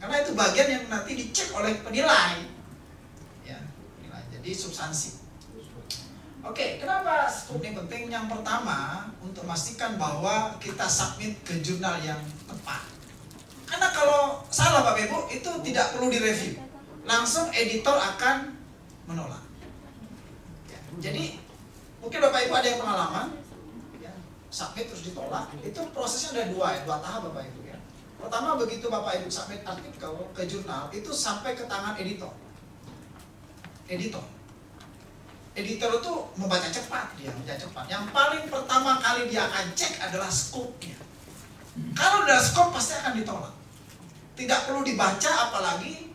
S2: Karena itu bagian yang nanti dicek oleh penilai. Ya, penilai. Jadi substansi. Oke, kenapa scope ini penting? Yang pertama, untuk memastikan bahwa kita submit ke jurnal yang tepat. Karena kalau salah Bapak Ibu, itu tidak perlu direview. Langsung editor akan menolak. Ya, jadi mungkin Bapak Ibu ada yang pengalaman ya, submit terus ditolak. Itu prosesnya ada dua tahap Bapak Ibu ya. Pertama, begitu Bapak Ibu submit artikel ke jurnal, itu sampai ke tangan editor. Editor itu membaca cepat, dia membaca cepat. Yang paling pertama kali dia akan cek adalah scope-nya. Kalau udah scope pasti akan ditolak. Tidak perlu dibaca, apalagi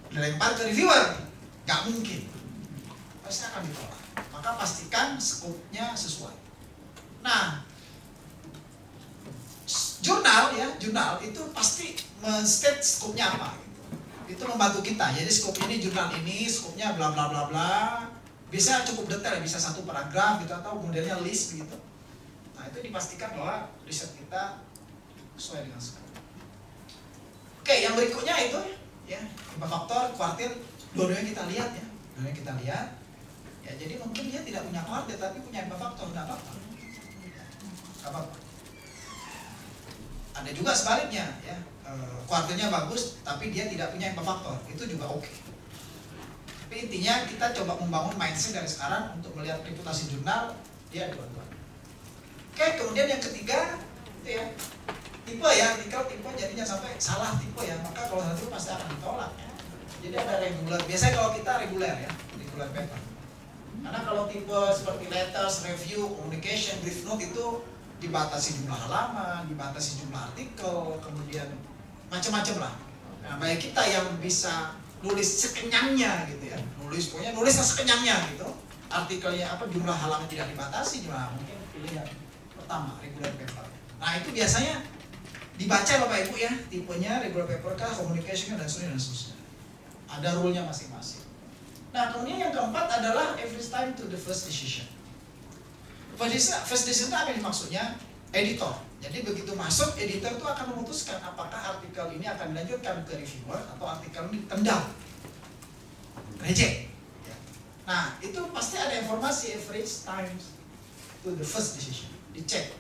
S2: dilempar ke reviewer, nggak mungkin. Pasti akan ditolak. Maka pastikan scope-nya sesuai. Nah, jurnal itu pasti men-state scope-nya apa. Itu membantu kita. Jadi scope ini jurnal ini, scope-nya bla bla bla bla. Bisa cukup detail, bisa satu paragraf gitu atau modelnya list gitu. Nah, itu dipastikan bahwa riset kita sesuai dengan scope. Oke, yang berikutnya itu ya, impact faktor, kuartil, dua-duanya kita lihat ya. Dua-duanya kita lihat. Ya, jadi mungkin dia tidak punya kuartil tapi punya impact faktor, enggak apa-apa. Enggak apa-apa. Ada juga sebaliknya ya. Kuartilnya bagus tapi dia tidak punya impact faktor, itu juga oke. Tapi intinya kita coba membangun mindset dari sekarang untuk melihat reputasi jurnal dia dua-duanya. Oke, kemudian yang ketiga itu ya, tipe ya, artikel tipe jadinya sampai salah tipe ya, maka kalau satu pasti akan ditolak ya. Jadi ada regular, biasanya kalau kita reguler ya, regular paper. Karena kalau tipe seperti letters, review, communication, brief note itu dibatasi jumlah halaman, dibatasi jumlah artikel, kemudian macam-macam lah. Nah, banyak kita yang bisa nulis sekenyangnya gitu ya, pokoknya nulisnya sekenyangnya gitu. Artikelnya apa, jumlah halaman tidak dibatasi, jumlah mungkin pilih yang pertama regular paper. Nah, itu biasanya dibaca Bapak Ibu ya, tipenya regular paper kah, communication dan seterusnya. Ada rule-nya masing-masing. Nah, kemudian yang keempat adalah average time to the first decision. First decision itu apa yang maksudnya? Editor. Jadi begitu masuk, editor itu akan memutuskan apakah artikel ini akan dilanjutkan ke reviewer atau artikel ini ditendang, reject. Nah, itu pasti ada informasi average time to the first decision, dicek.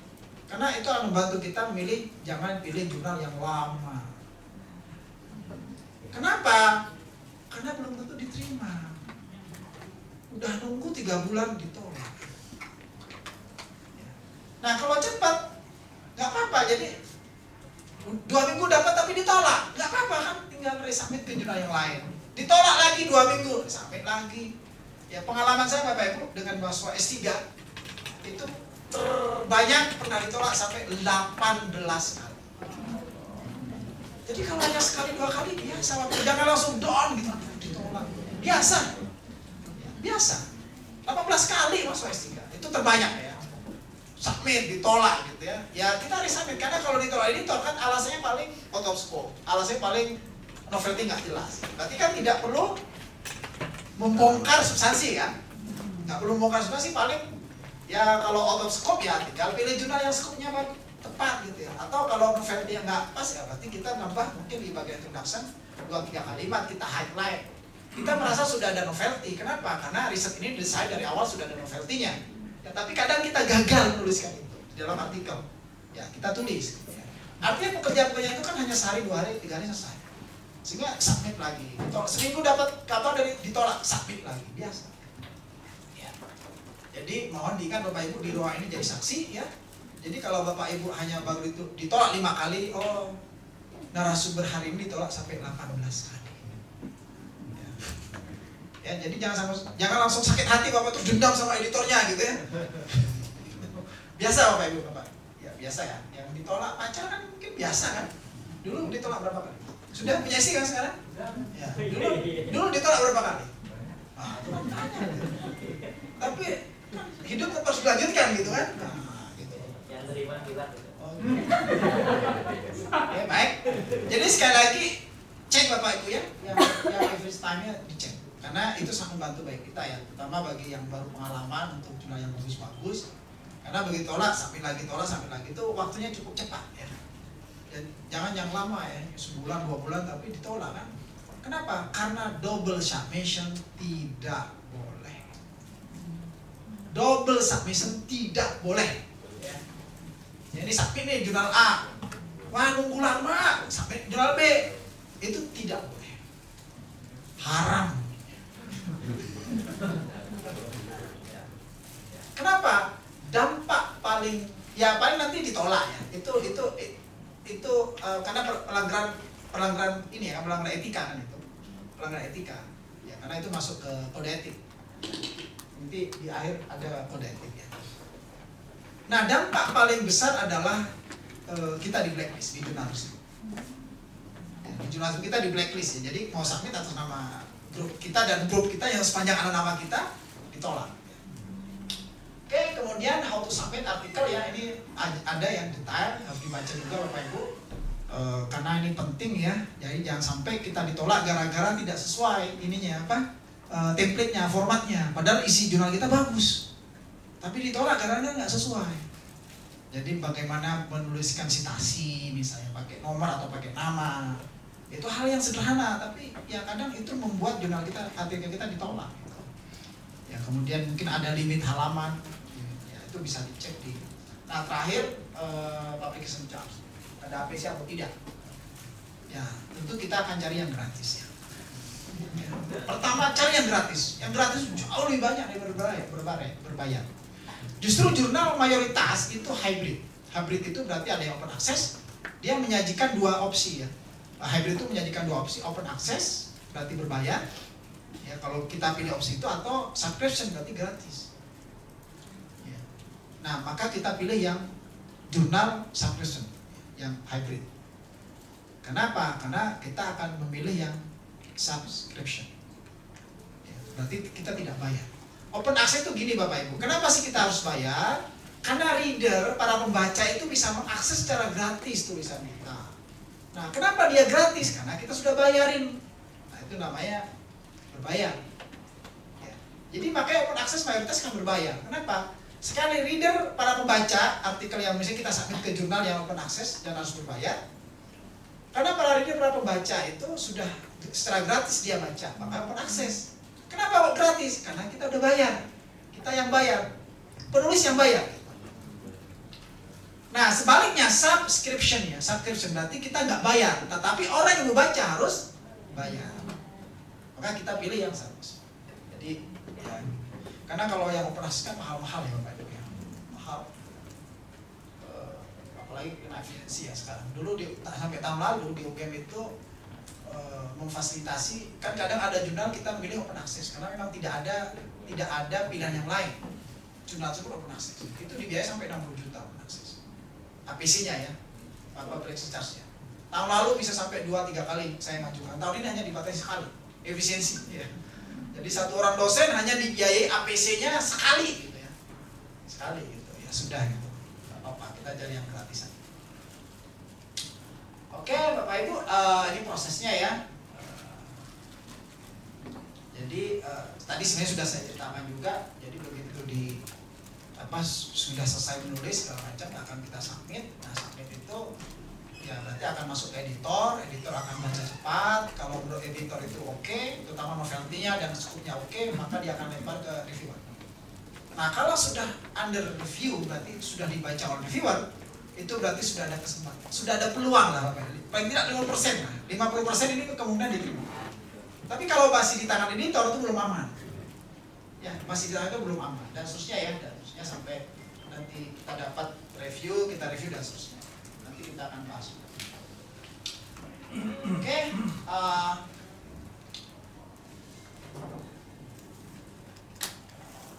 S2: Karena itu akan membantu kita memilih, jangan pilih jurnal yang lama. Kenapa? Karena belum tentu diterima. Udah nunggu 3 bulan ditolak. Nah, kalau cepat nggak apa-apa, jadi 2 minggu dapat tapi ditolak, nggak apa-apa kan, tinggal resubmit ke jurnal yang lain. Ditolak lagi 2 minggu, resubmit lagi. Ya, pengalaman saya Bapak Ibu dengan mahasiswa S3 itu terbanyak pernah ditolak sampai 18 kali. Jadi kalau hanya sekali 2 kali biasa, jangan langsung down gitu, ditolak. Biasa. 18 kali mahasiswa S3 itu terbanyak ya. Submit, ditolak gitu ya. Ya kita resubmit, karena kalau ditolak editor kan alasannya paling out of scope, alasannya paling novelty nggak jelas. Berarti kan tidak perlu membongkar substansi kan, nggak perlu membongkar substansi, paling ya kalau out of scope ya tinggal pilih jurnal yang scope-nya tepat gitu ya. Atau kalau novelty yang nggak pas ya berarti kita nambah mungkin di bagian introduction 2-3 kalimat, kita highlight. Kita merasa sudah ada novelty, kenapa? Karena riset ini desain dari awal sudah ada novelty-nya. Ya, tapi kadang kita gagal menuliskan itu di dalam artikel. Ya, kita tulis. Ya. Artinya pekerjaan-pekerjaan itu kan hanya sehari, 2 hari, 3 hari selesai. Sehingga submit lagi. Seminggu dapat kabar dari ditolak, submit lagi, biasa. Ya. Jadi mohon diingat Bapak Ibu di ruang ini jadi saksi ya. Jadi kalau Bapak Ibu hanya baru itu ditolak 5 kali, oh narasumber hari ini ditolak sampai 18 kali. Ya, jadi jangan langsung sakit hati Bapak tuh dendam sama editornya gitu ya. Biasa Bapak Ibu Bapak. Ya biasa ya. Yang ditolak pacar kan mungkin biasa kan. Dulu ditolak berapa kali? Sudah punya istri kan sekarang? Ya. Dulu ditolak berapa kali? Nah, itu kan tanya. Tapi hidup tetap harus dilanjutkan gitu kan? Nah, gitu.
S4: Yang terima kita.
S2: Oh, ya, baik. Jadi sekali lagi cek Bapak Ibu ya, yang average time-nya dicek. Karena itu sangat membantu baik kita ya, terutama bagi yang baru pengalaman untuk jurnal yang bagus-bagus. Karena begitu tolak, sampai lagi itu waktunya cukup cepat ya. Dan jangan yang lama ya, sebulan 2 bulan tapi ditolak kan. Kenapa? Karena double submission tidak boleh. Double submission tidak boleh. Ya. Jadi submit nih jurnal A, wah nunggu lama, submit jurnal B, itu tidak boleh. Haram. Kenapa? Dampak paling nanti ditolak ya. Itu karena pelanggaran ini ya, pelanggaran etika kan itu. Pelanggaran etika. Ya, karena itu masuk ke kode etik. Nanti di akhir ada kode etik ya. Nah, dampak paling besar adalah kita di blacklist di jurnalisme. Ya, di jurnalisme kita di blacklist ya. Jadi mau submit atas nama grup kita dan grup kita yang sepanjang ada nama kita ditolak. Oke, kemudian how to submit artikel ya, ini ada yang detail harus dibaca juga Bapak Ibu karena ini penting ya. Jadi jangan sampai kita ditolak gara-gara tidak sesuai ininya template-nya, formatnya. Padahal isi jurnal kita bagus, tapi ditolak karena nggak sesuai. Jadi bagaimana menuliskan citasi misalnya pakai nomor atau pakai nama. Itu hal yang sederhana, tapi ya kadang itu membuat jurnal kita, artikel kita ditolak. Gitu. Ya kemudian mungkin ada limit halaman, ya itu bisa dicek di. Nah terakhir publication charge, ada APC atau tidak? Ya tentu kita akan cari yang gratis ya. Ya. Pertama cari yang gratis jauh lebih banyak daripada berbayar. Justru jurnal mayoritas itu hybrid. Hybrid itu berarti ada yang open access, dia menyajikan 2 opsi ya. Hybrid itu menyajikan 2 opsi, open access berarti berbayar ya kalau kita pilih opsi itu, atau subscription berarti gratis ya. Nah maka kita pilih yang jurnal subscription yang hybrid. Kenapa? Karena kita akan memilih yang subscription ya, berarti kita tidak bayar. Open access itu gini Bapak Ibu, kenapa sih kita harus bayar? Karena reader, para pembaca itu bisa mengakses secara gratis tulisan kita. Nah, kenapa dia gratis? Karena kita sudah bayarin. Nah, itu namanya berbayar. Ya. Jadi makanya open access mayoritas kan berbayar. Kenapa? Sekali reader, para pembaca artikel yang misalnya kita submit ke jurnal yang open access dan harus berbayar. Karena para reader, para pembaca itu sudah secara gratis dia baca, maka open access. Kenapa gratis? Karena kita udah bayar. Kita yang bayar. Penulis yang bayar. Nah sebaliknya subscription berarti kita nggak bayar, tetapi orang yang membaca harus bayar. Maka kita pilih yang subscription. Jadi ya, karena kalau yang open access kan mahal-mahal ya Bapak Ibu ya, mahal. Apalagi kena agensi ya sekarang. Dulu sampai tahun lalu di UGM itu memfasilitasi, kan kadang ada jurnal kita memilih open access karena memang tidak ada pilihan yang lain. Jurnal tersebut open access. Itu dibiayai sampai 60 juta open access. APC-nya ya, publication charge-nya. Tahun lalu bisa sampai 2-3 kali saya ngajukan. Tahun ini hanya dibatasi sekali, efisiensi. Ya. Jadi satu orang dosen hanya dibiayai APC-nya sekali, gitu ya, sekali gitu. Ya sudah gitu. Gak apa-apa, kita cari yang gratisan. Oke, Bapak Ibu, ini prosesnya ya. Jadi tadi sebenarnya sudah saya ceritakan juga. Jadi begitu sudah selesai menulis segala macam akan kita submit. Nah submit itu ya berarti akan masuk ke editor akan baca cepat. Kalau menurut editor itu oke, terutama novelty-nya dan scope-nya oke, maka dia akan lempar ke reviewer. Nah, kalau sudah under review, berarti sudah dibaca oleh reviewer, itu berarti sudah ada kesempatan, sudah ada peluang lah, paling tidak 50% lah. 50% ini kemungkinan diterima. Tapi kalau masih di tangan editor itu belum aman. Ya, masih di tangan itu belum aman, dan seterusnya ya, dan seterusnya sampai nanti kita dapat review, kita review dan seterusnya. Nanti kita akan bahas. Oke,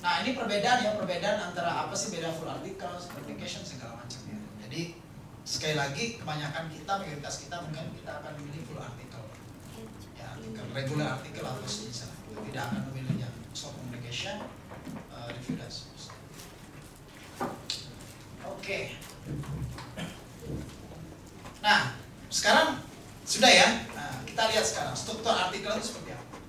S2: nah ini perbedaan ya, perbedaan antara apa sih beda full article, publication segala macamnya. Jadi sekali lagi kebanyakan kita, mayoritas kita mungkin kita akan memilih full article, ya artikel, regular artikel atau sejenisnya. Kita tidak akan memilih yang short communication, review dan seterusnya. Oke. Nah sekarang sudah ya. Nah, kita lihat sekarang struktur artikel itu seperti apa.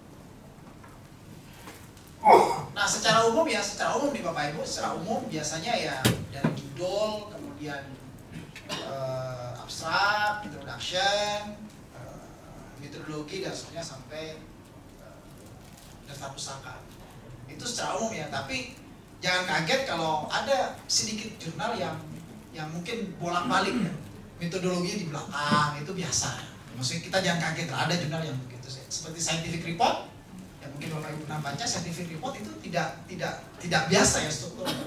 S2: Nah, secara umum ya, secara umum nih Bapak Ibu, secara umum biasanya ya dari judul, kemudian abstrak, introduction, metodologi dan seterusnya sampai daftar pustaka. Itu secara umum ya, tapi jangan kaget kalau ada sedikit jurnal yang mungkin bolak-balik ya. Metodologi di belakang itu biasa. Maksudnya kita jangan kaget, ada jurnal yang begitu. Seperti scientific report, yang mungkin Bapak Ibu pernah baca, scientific report itu tidak biasa ya strukturnya.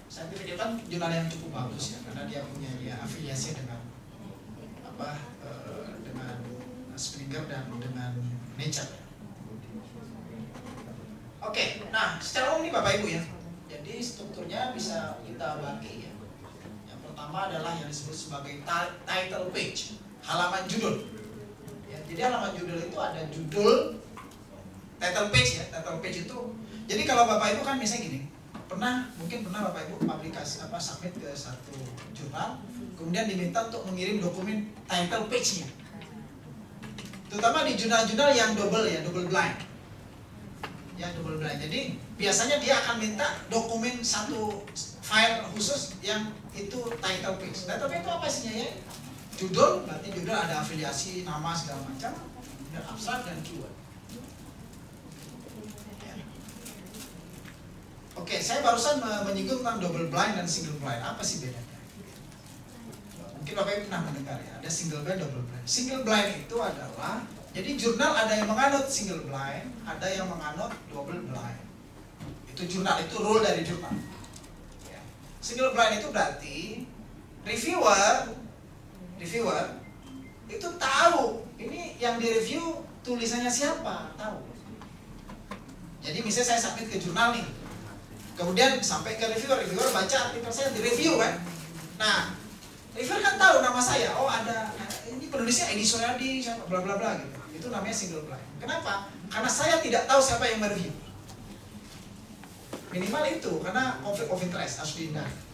S2: Scientific report jurnal yang cukup bagus ya, karena dia punya ya afiliasi dengan dengan Springer dan dengan Nature. Oke, nah secara umum nih Bapak Ibu ya, jadi strukturnya bisa kita bagi ya. Yang pertama adalah yang disebut sebagai title page, halaman judul. Ya, jadi halaman judul itu ada judul, title page ya, title page itu. Jadi kalau Bapak Ibu kan misalnya gini, mungkin pernah Bapak Ibu publikasi submit ke satu jurnal, kemudian diminta untuk mengirim dokumen title page-nya. Terutama di jurnal-jurnal yang double blind. Ya, double blind. Jadi biasanya dia akan minta dokumen satu file khusus yang itu title page. Title page itu apa isinya ya? Judul, berarti judul ada afiliasi, nama segala macam, dan abstrak dan keyword. Ya. Oke, saya barusan menyinggung tentang double blind dan single blind. Apa sih bedanya? Mungkin Bapak Ibu pernah mendengar ya, ada single blind, double blind. Single blind itu adalah, jadi jurnal ada yang menganut single blind, ada yang menganut double blind. Itu jurnal, itu rule dari jurnal. Ya. Single blind itu berarti reviewer itu tahu ini yang direview tulisannya siapa, tahu. Jadi misalnya saya submit ke jurnal nih, kemudian sampai ke reviewer baca artikel saya di review kan. Nah, reviewer kan tahu nama saya, oh ada ini penulisnya Edi Soyadi, bla bla bla gitu. Itu namanya single blind. Kenapa? Karena saya tidak tahu siapa yang mereview. Minimal itu, karena konflik of interest harus dihindari.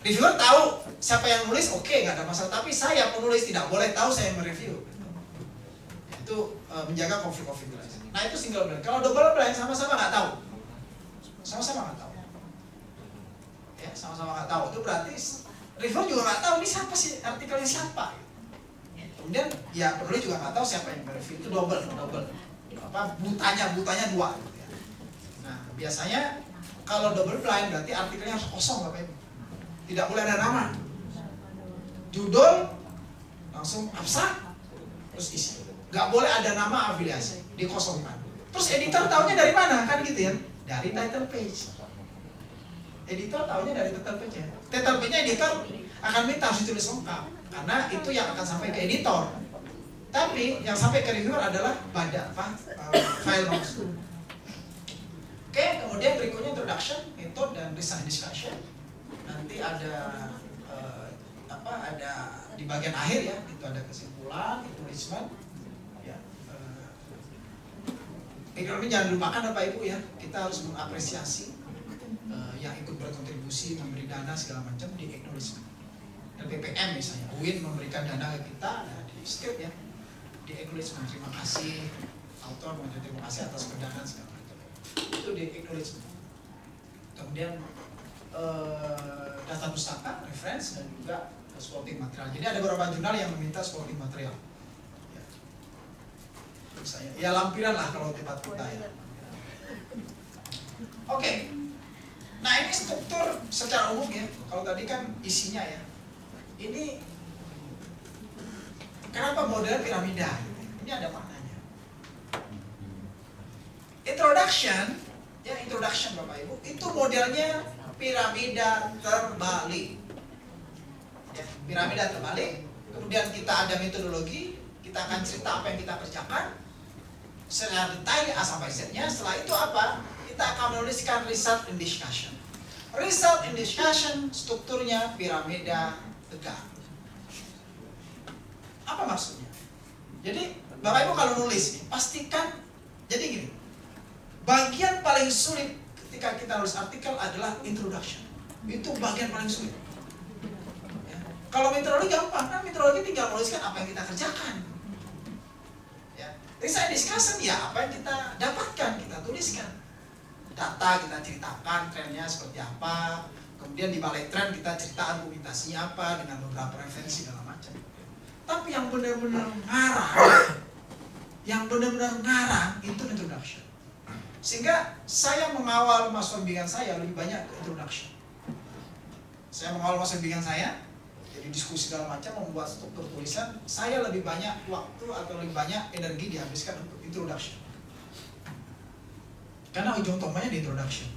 S2: Reviewer tahu siapa yang nulis, oke, nggak ada masalah. Tapi saya penulis tidak boleh tahu saya yang mereview. Itu menjaga konflik of interest. Nah itu single blind. Kalau double blind sama-sama nggak tahu. Sama-sama nggak tahu. Ya, sama-sama nggak tahu. Itu berarti reviewer juga nggak tahu ini siapa sih, artikelnya siapa. Kemudian ya penulis juga nggak tahu siapa yang mereview. Itu double. Apa butanya dua. Gitu ya. Nah biasanya kalau double blind berarti artikelnya harus kosong Bapak Ibu. Tidak boleh ada nama. Judul langsung abstrak terus isi. Nggak boleh ada nama afiliasi, dikosongkan. Terus editor taunya dari mana? Kan gitu ya. Dari title page. Editor taunya dari title page ya. Title page-nya editor akan minta harus ditulis lengkap, karena itu yang akan sampai ke editor. Tapi yang sampai ke reviewer adalah file langsung. Oke, kemudian berikutnya introduction, method dan research discussion. Nanti ada ada di bagian akhir ya, itu ada kesimpulan, acknowledgement. Ya, acknowledgement jangan lupakan Bapak Ibu ya, kita harus mengapresiasi yang ikut berkontribusi, memberi dana segala macam di acknowledgement. Dan BPM misalnya, UIN memberikan dana ke kita, nah, di script ya, di acknowledgement, terima kasih author, terima kasih atas pendanaan segala macam. Itu di acknowledgement. Kemudian daftar pustaka, reference, dan juga supporting material. Jadi ada beberapa jurnal yang meminta supporting material. Ya. Misalnya, ya lampiran lah kalau tempat kita ya. Oke. Nah ini struktur secara umum ya. Kalau tadi kan isinya ya. Ini kenapa model piramida? Ini ada maknanya. Introduction Bapak Ibu, itu modelnya piramida terbalik. Ya, piramida terbalik. Kemudian kita ada metodologi, kita akan cerita apa yang kita kerjakan secara detail A sampai Z-nya. Setelah itu apa? Kita akan menuliskan result in discussion. Result in discussion strukturnya piramida tegak. Apa maksudnya? Jadi Bapak Ibu kalau nulis nih, pastikan jadi gini. Bagian paling sulit ketika kita nulis artikel adalah introduction. Itu bagian paling sulit. Ya. Kalau metodologi gampang, kan metodologi tinggal menuliskan apa yang kita kerjakan. Ya. Result in discussion ya apa yang kita dapatkan, kita tuliskan. Data kita ceritakan trennya seperti apa, kemudian di balik tren kita cerita argumentasinya apa dengan beberapa referensi segala macam. Tapi yang benar-benar ngarang, itu introduction. Sehingga saya mengawal masa bimbingan saya lebih banyak ke introduction. Saya mengawal masa bimbingan saya, jadi diskusi segala macam, membuat struktur tulisan, saya lebih banyak waktu atau lebih banyak energi dihabiskan untuk introduction. Karena ujung tombaknya di introduction.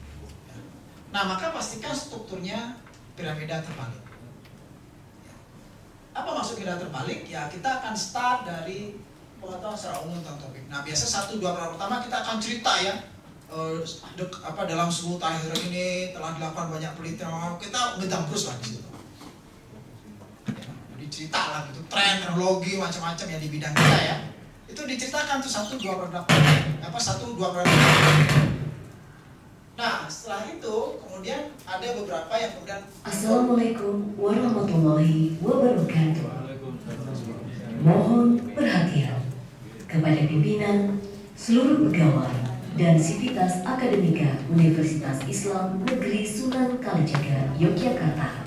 S2: Nah, maka pastikan strukturnya piramida terbalik. Apa maksud piramida terbalik? Ya, kita akan start dari pengetahuan secara umum tentang topik. Nah, biasa 1-2 paragraf pertama kita akan cerita ya. Dalam 10 tahun ini telah dilakukan banyak penelitian. Kita ngedam terus lah di situ. Ya, dicerita lah gitu, tren, teknologi, macam-macam yang di bidang kita ya. Itu diceritakan tuh 1-2 paragraf. 1-2 paragraf. Nah, setelah itu kemudian ada beberapa yang kemudian
S4: Assalamualaikum warahmatullahi wabarakatuh. Mohon perhatian kepada pimpinan, seluruh pegawai, dan sivitas akademika Universitas Islam Negeri Sunan Kalijaga, Yogyakarta.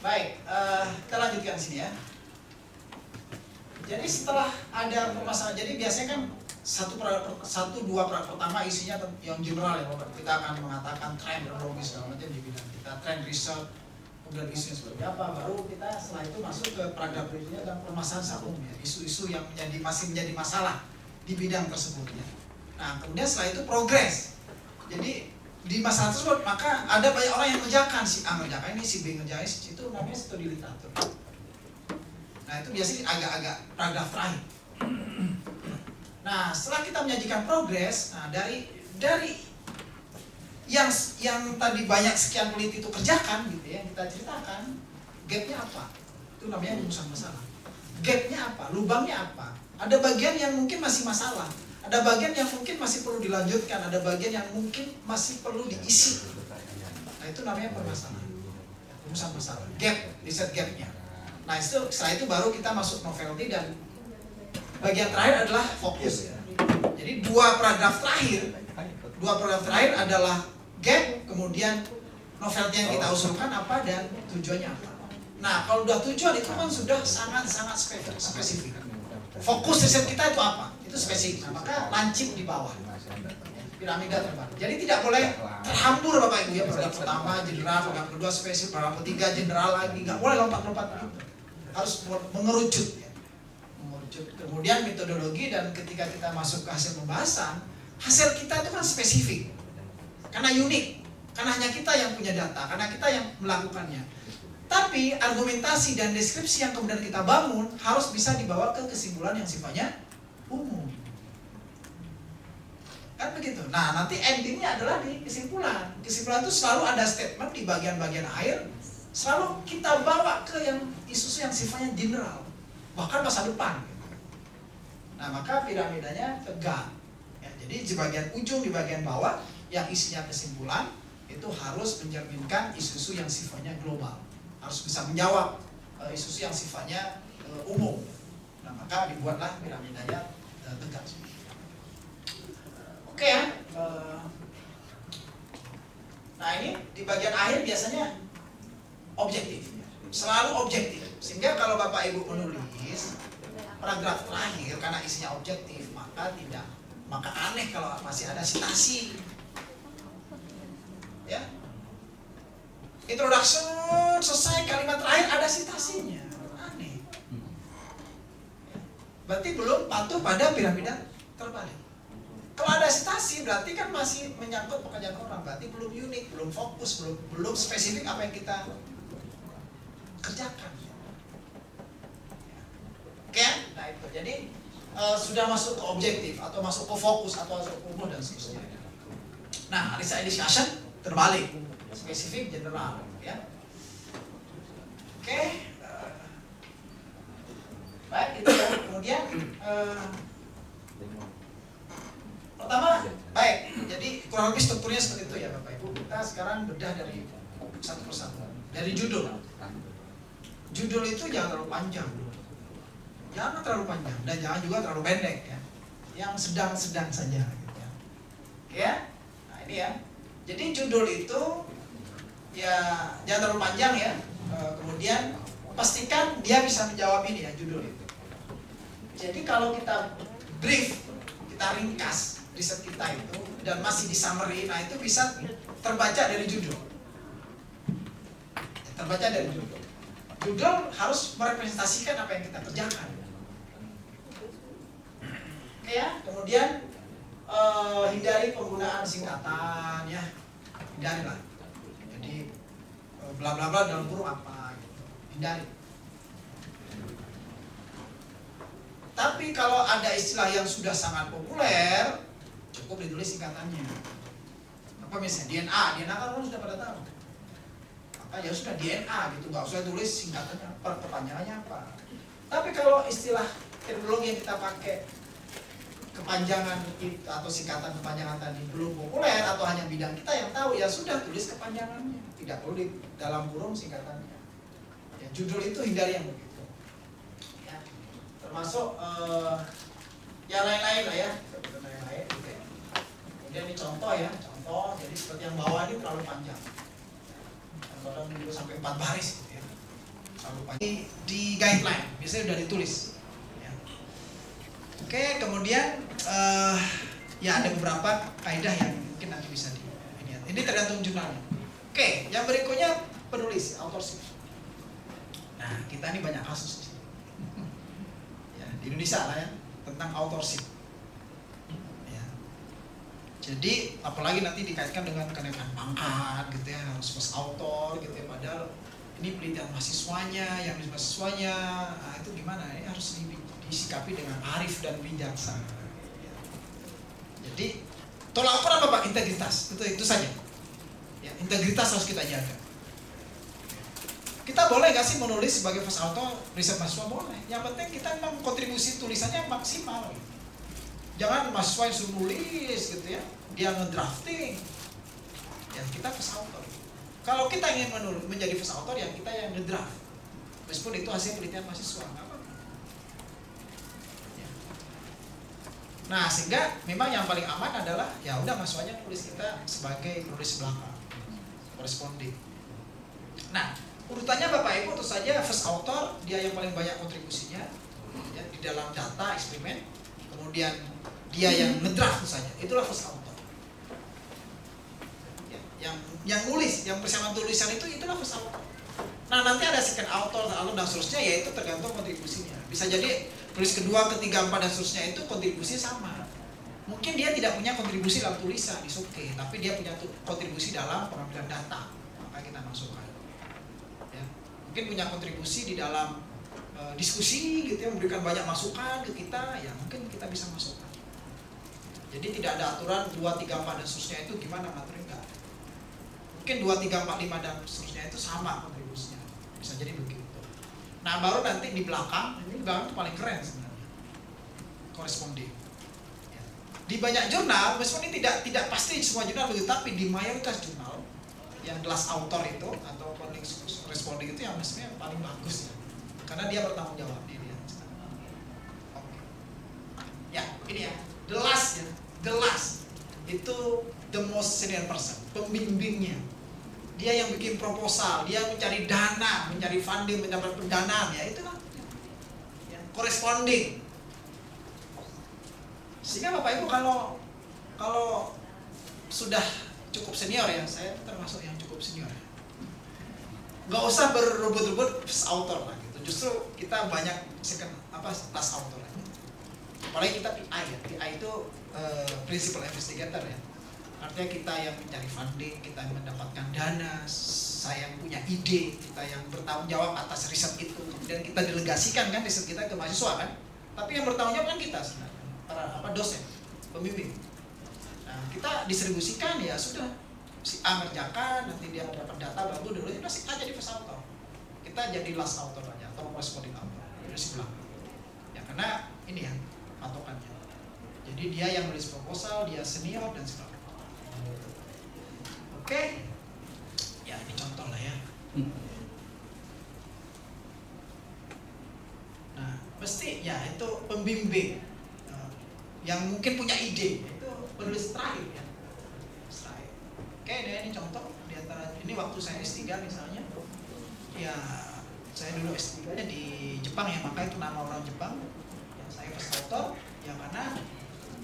S2: Baik, kita lanjutkan sini ya. Jadi setelah ada permasalahan, jadi biasanya kan 1-2 paragraf pertama isinya yang general ya Bapak. Kita akan mengatakan tren teknologi segala macam di bidang kita, tren riset, kemudian isunya seperti apa. Baru kita setelah itu masuk ke paragraf berikutnya dan permasalahan secara umum ya, isu-isu yang masih menjadi masalah di bidang tersebut ya. Nah kemudian setelah itu progres. Jadi di masalah tersebut maka ada banyak orang yang mengerjakan, si A mengerjakan ini, si B mengerjakan ini, itu namanya studi literatur. Nah itu biasanya agak-agak paragraf terakhir. Nah setelah kita menyajikan progres, nah dari yang tadi banyak sekian peneliti itu kerjakan gitu ya, kita ceritakan gapnya apa, itu namanya rumusan masalah. Gapnya apa, lubangnya apa, ada bagian yang mungkin masih masalah, ada bagian yang mungkin masih perlu dilanjutkan, ada bagian yang mungkin masih perlu diisi. Nah itu namanya permasalahan, rumusan masalah, gap, riset gapnya. Nah itu setelah itu baru kita masuk novelty dan bagian terakhir adalah fokus. Jadi 2 paragraf terakhir adalah gap, kemudian novelty yang kita usulkan apa dan tujuannya apa. Nah kalau udah tujuan itu kan sudah sangat-sangat spesifik. Fokus riset kita itu apa? Itu spesifik. Nah, maka lancip di bawah. Piramida terbalik. Jadi tidak boleh terhambur Bapak Ibu ya, paragraf pertama general, paragraf kedua spesifik, paragraf ketiga general lagi, nggak boleh lompat-lompat gitu. Harus mengerucut ya. Kemudian metodologi, dan ketika kita masuk ke hasil pembahasan, hasil kita itu kan spesifik. Karena unik, karena hanya kita yang punya data, karena kita yang melakukannya. Tapi argumentasi dan deskripsi yang kemudian kita bangun harus bisa dibawa ke kesimpulan yang sifatnya umum. Kan begitu. Nah, nanti endingnya adalah di kesimpulan. Kesimpulan itu selalu ada statement di bagian-bagian akhir. Selalu kita bawa ke yang isu yang sifatnya general, bahkan masa depan. Nah, maka piramidanya tegak. Ya, jadi di bagian ujung, di bagian bawah yang isinya kesimpulan itu harus mencerminkan isu-isu yang sifatnya global, harus bisa menjawab isu-isu yang sifatnya umum. Nah, maka dibuatlah piramidanya tegak. Oke ya. Nah ini di bagian akhir biasanya objektif, selalu objektif. Sehingga kalau Bapak Ibu menulis paragraf terakhir karena isinya objektif, maka aneh kalau masih ada sitasi. Ya, introduction selesai, kalimat terakhir ada sitasinya, aneh. Berarti belum patuh pada piramida terbalik. Kalau ada sitasi berarti kan masih menyangkut pekerjaan orang, berarti belum unik, belum fokus, belum spesifik apa yang kita kerjakan. Oke, nah itu. Jadi sudah masuk ke objektif atau masuk ke fokus atau masuk ke umum dan seterusnya. Nah, research discussion terbalik, spesifik general, ya. Oke. Baik, itu ya. Kemudian pertama, baik. Jadi kurang lebih strukturnya seperti itu ya Bapak Ibu. Kita sekarang bedah dari satu persatu. Dari judul. Judul itu jangan terlalu panjang. Jangan terlalu panjang dan jangan juga terlalu pendek ya. Yang sedang-sedang saja gitu ya. Ya. Nah, ini ya. Jadi judul itu ya jangan terlalu panjang ya. Kemudian pastikan dia bisa menjawab ini ya judul itu. Jadi kalau kita brief, kita ringkas riset kita itu dan masih di summary, nah itu bisa terbaca dari judul. Terbaca dari judul. Judul harus merepresentasikan apa yang kita kerjakan. Oke ya, kemudian hindari penggunaan singkatan ya, hindarilah. Jadi bla bla bla dalam kurung apa gitu, hindari. Tapi kalau ada istilah yang sudah sangat populer, cukup ditulis singkatannya. Apa misalnya DNA kan orang sudah pada tahu. Maka ya sudah DNA gitu, nggak usah tulis singkatannya, perpanjangannya apa. Tapi kalau istilah teknologi yang kita pakai kepanjangan atau singkatan kepanjangan tadi belum populer atau hanya bidang kita yang tahu, ya sudah tulis kepanjangannya, tidak perlu di dalam kurung singkatannya. Ya, judul itu hindari yang begitu. Ya, termasuk yang lain-lain lah ya, lain-lain. Oke. Kemudian ini contoh ya, contoh. Jadi seperti yang bawah ini terlalu panjang. Kadang dulu sampai 4 baris gitu ya. Terlalu panjang. Di guideline biasanya sudah ditulis. Oke, kemudian ya ada beberapa kaidah yang mungkin nanti bisa dilihat. Ini tergantung jurnalnya. Oke, yang berikutnya penulis, authorship. Nah, kita ini banyak kasus di sini. Ya, di Indonesia lah ya, tentang authorship. Ya. Jadi, apalagi nanti dikaitkan dengan kenaikan pangkat gitu ya, harus first author gitu ya, padahal ini penelitian mahasiswanya, yang mahasiswanya, nah, itu gimana? Ini harus disikapi dengan arif dan bijaksana. Jadi tolak ukur apa Pak? Integritas. Itu saja. Ya, integritas harus kita jaga. Kita boleh nggak sih menulis sebagai first author riset mahasiswa? Boleh. Yang penting kita memang kontribusi tulisannya maksimal. Jangan mahasiswa yang suruh nulis gitu ya, dia ngedrafting. Ya kita first author. Kalau kita ingin menjadi first author, ya kita yang ngedraft. Meskipun itu hasil penelitian mahasiswa, nggak apa-apa. Nah, sehingga memang yang paling aman adalah ya udah mahasiswanya tulis kita sebagai penulis belakang, koresponding. Nah, urutannya Bapak Ibu tentu saja first author dia yang paling banyak kontribusinya ya, di dalam data eksperimen. Kemudian dia yang ngedraft saja, itulah first author. Ya, yang nulis, yang persiapan tulisan itulah first author. Nah, nanti ada second author dan seterusnya, yaitu tergantung kontribusinya. Bisa jadi tulis kedua, ketiga, 4 dan seterusnya itu kontribusi sama. Mungkin dia tidak punya kontribusi dalam tulisan, oke, tapi dia punya kontribusi dalam pengambilan data, maka kita masukkan. Ya. Mungkin punya kontribusi di dalam diskusi gitu ya, memberikan banyak masukan ke kita, ya mungkin kita bisa masukkan. Jadi tidak ada aturan 2, 3, 4 dan seterusnya itu gimana materi, enggak. Mungkin 2, 3, 4, 5 dan seterusnya itu sama kontribusinya. Bisa jadi begitu. Nah, baru nanti di belakang, ini belakang itu paling keren sebenarnya. Koresponding. Ya. Di banyak jurnal, meskipun ini tidak pasti semua jurnal begitu, tapi di mayoritas jurnal yang last author itu atau koresponding itu yang sebenarnya paling bagus ya. Karena dia bertanggung jawab dia. Oke. Ya, ini ya. The last itu the most senior person, pembimbingnya. dia yang bikin proposal, dia mencari dana, mencari funding, mendapat pendanaan, ya itu kan ya, corresponding. Sehingga Bapak Ibu kalau sudah cukup senior ya, saya termasuk yang cukup senior ya, nggak usah berebut-rebut first author lah gitu. Justru kita banyak last author lah. Apalagi kita PI ya, PI itu principal investigator ya. Artinya kita yang mencari funding, kita yang mendapatkan dana, saya yang punya ide, kita yang bertanggung jawab atas riset itu. Kemudian kita delegasikan kan riset kita ke mahasiswa kan. Tapi yang bertanggung jawab kan kita sebenarnya, para dosen, pembimbing. Nah, kita distribusikan ya sudah, si A ngerjakan, nanti dia dapat data bagus dulu, ya si A jadi first author. Kita jadi last author aja atau corresponding author dari sebelah. Ya karena ini ya patokannya. Jadi dia yang nulis proposal, dia senior dan sebagainya. Oke, ya ini contoh lah ya. Nah, mesti ya itu pembimbing yang mungkin punya ide, itu penulis terakhir ya. Oke, ini contoh di antara ini waktu saya S3 misalnya, ya saya dulu S3-nya di Jepang ya, maka itu nama orang Jepang. Ya, saya first author, ya karena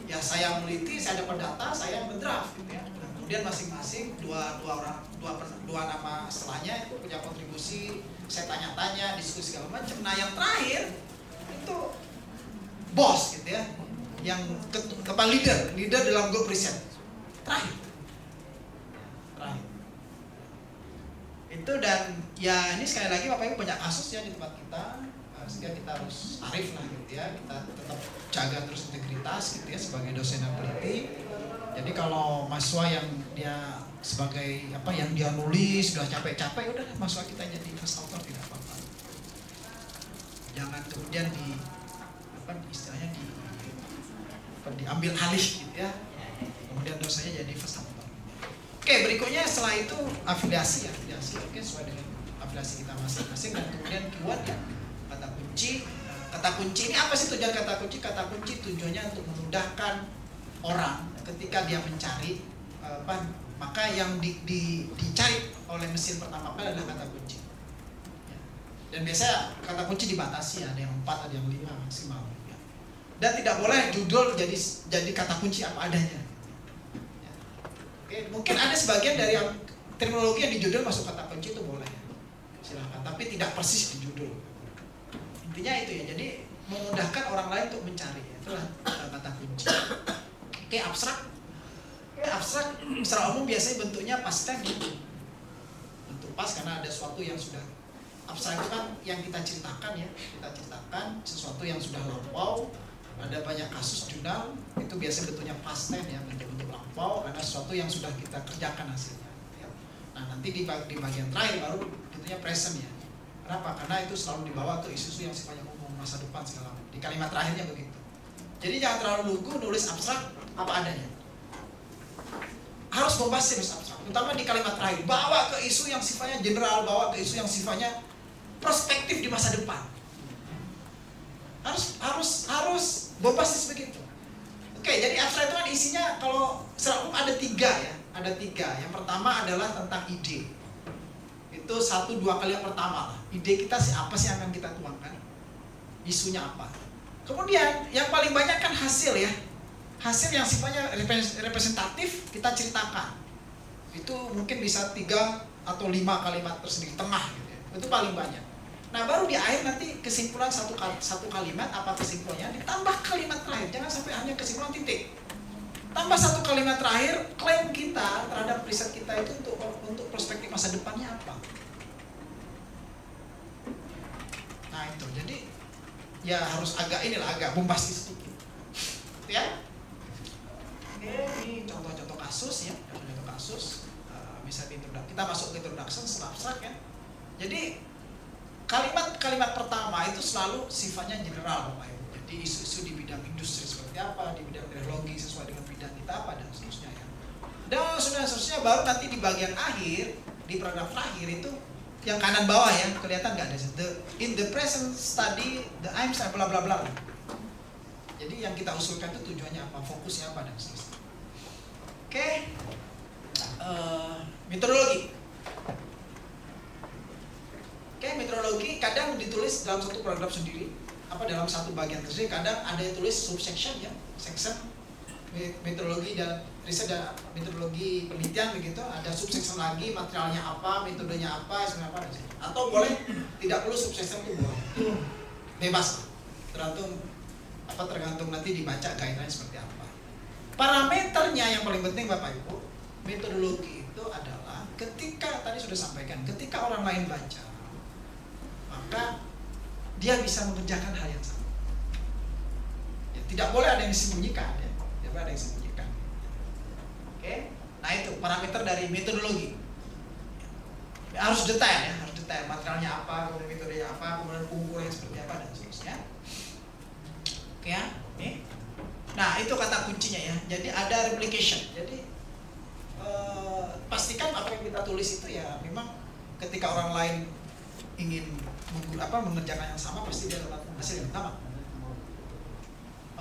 S2: ya saya meneliti, saya dapat data, saya mendraft gitu ya. Nah, kemudian masing-masing dua nama setelahnya itu punya kontribusi, saya tanya-tanya, diskusi segala macam. Nah, yang terakhir itu bos gitu ya, yang kepala leader dalam grup riset terakhir itu. Dan ya ini sekali lagi Bapak Ibu banyak kasus ya di tempat kita, sehingga kita harus arif lah gitu ya, kita tetap jaga terus integritas gitu ya sebagai dosen dan peneliti. Jadi kalau mahasiswa yang dia sebagai yang dia nulis sudah capek-capek, udah mahasiswa kita jadi first author tidak apa-apa. Jangan kemudian istilahnya diambil alih gitu ya, kemudian dosanya jadi first author. Oke, berikutnya setelah itu afiliasi, oke, sesuai dengan afiliasi kita masing-masing. Dan kemudian keyword ya, kata kunci. Kata kunci ini apa sih tujuan kata kunci? Kata kunci tujuannya untuk memudahkan orang ketika dia mencari maka yang dicari oleh mesin pertama kali adalah kata kunci. Dan biasanya kata kunci dibatasi, ada yang 4, ada yang 5 maksimal. Dan tidak boleh judul jadi kata kunci apa adanya. Oke, mungkin ada sebagian dari yang terminologi yang di judul masuk kata kunci itu boleh, silakan, tapi tidak persis di judul. Intinya itu ya, jadi memudahkan orang lain untuk mencari, itulah kata kunci. Oke, abstrak. Abstrak secara umum biasanya bentuknya past tense gitu. Bentuk pas karena ada sesuatu yang sudah abstrak itu kan yang kita ceritakan ya, kita ceritakan sesuatu yang sudah lampau. Ada banyak kasus jurnal itu biasanya bentuknya past tense ya, bentuk-bentuk lampau karena sesuatu yang sudah kita kerjakan hasilnya. Nah, nanti di bagian terakhir baru bentuknya present ya. Kenapa? Karena itu selalu dibawa ke isu-isu yang sifatnya umum, masa depan segala macam. Di kalimat terakhirnya begitu. Jadi jangan terlalu lugu nulis abstrak apa adanya. Harus bombastis abstrak, terutama di kalimat terakhir. Bawa ke isu yang sifatnya general, bawa ke isu yang sifatnya prospektif di masa depan. Harus bombastis begitu. Oke, jadi abstrak itu kan isinya kalau secara umum ada 3 ya. Ada 3. Yang pertama adalah tentang ide. Itu 1-2 kali yang pertama lah. Ide kita apa sih yang akan kita tuangkan? Isunya apa? Kemudian yang paling banyak kan hasil ya. Hasil yang sifatnya representatif kita ceritakan. Itu mungkin bisa 3 atau 5 kalimat tersendiri tengah gitu ya. Itu paling banyak. Nah, baru di akhir nanti kesimpulan satu kalimat, apa kesimpulannya, ditambah kalimat terakhir. Jangan sampai hanya kesimpulan titik. Tambah 1 kalimat terakhir, klaim kita terhadap riset kita itu untuk perspektif masa depannya apa. Nah itu, jadi ya harus agak bombastis sedikit. Ya. Oke, ini contoh-contoh kasus ya, contoh kasus. Bisa kita masuk ke introduction setelah abstrak ya. Jadi kalimat pertama itu selalu sifatnya general Bapak Ibu. Jadi isu-isu di bidang industri seperti apa, di bidang teknologi sesuai dengan bidang kita apa dan seterusnya ya. Dan seterusnya baru nanti di bagian akhir, di paragraf terakhir itu yang kanan bawah ya, kelihatan nggak ada in the present study the aims bla bla bla. Jadi yang kita usulkan itu tujuannya apa, fokusnya apa dan seterusnya. Oke. Metodologi. ini kadang ditulis dalam satu paragraf sendiri, dalam satu bagian tersendiri. Kadang ada yang tulis subsection ya, section metodologi dan riset dan metodologi penelitian begitu. Ada subsection lagi, materialnya apa, metodenya apa, sebenarnya apa. Atau boleh tidak perlu subsection itu boleh, bebas, tergantung nanti dibaca guideline seperti apa. Parameternya yang paling penting Bapak Ibu, metodologi itu adalah ketika tadi sudah sampaikan, ketika orang lain baca, maka dia bisa mengerjakan hal yang sama. Ya, tidak boleh ada yang disembunyikan, ya. Tidak boleh ada yang disembunyikan. Oke, nah itu parameter dari metodologi. Ya, harus detail ya, harus detail. Materialnya apa, kemudian metodenya apa, kemudian pengumpulannya seperti apa dan seterusnya. Oke ya, nih. Nah itu kata kuncinya ya. Jadi ada replication. Jadi pastikan apa yang kita tulis itu ya memang ketika orang lain ingin mengerjakan yang sama pasti dia dapat hasil yang sama.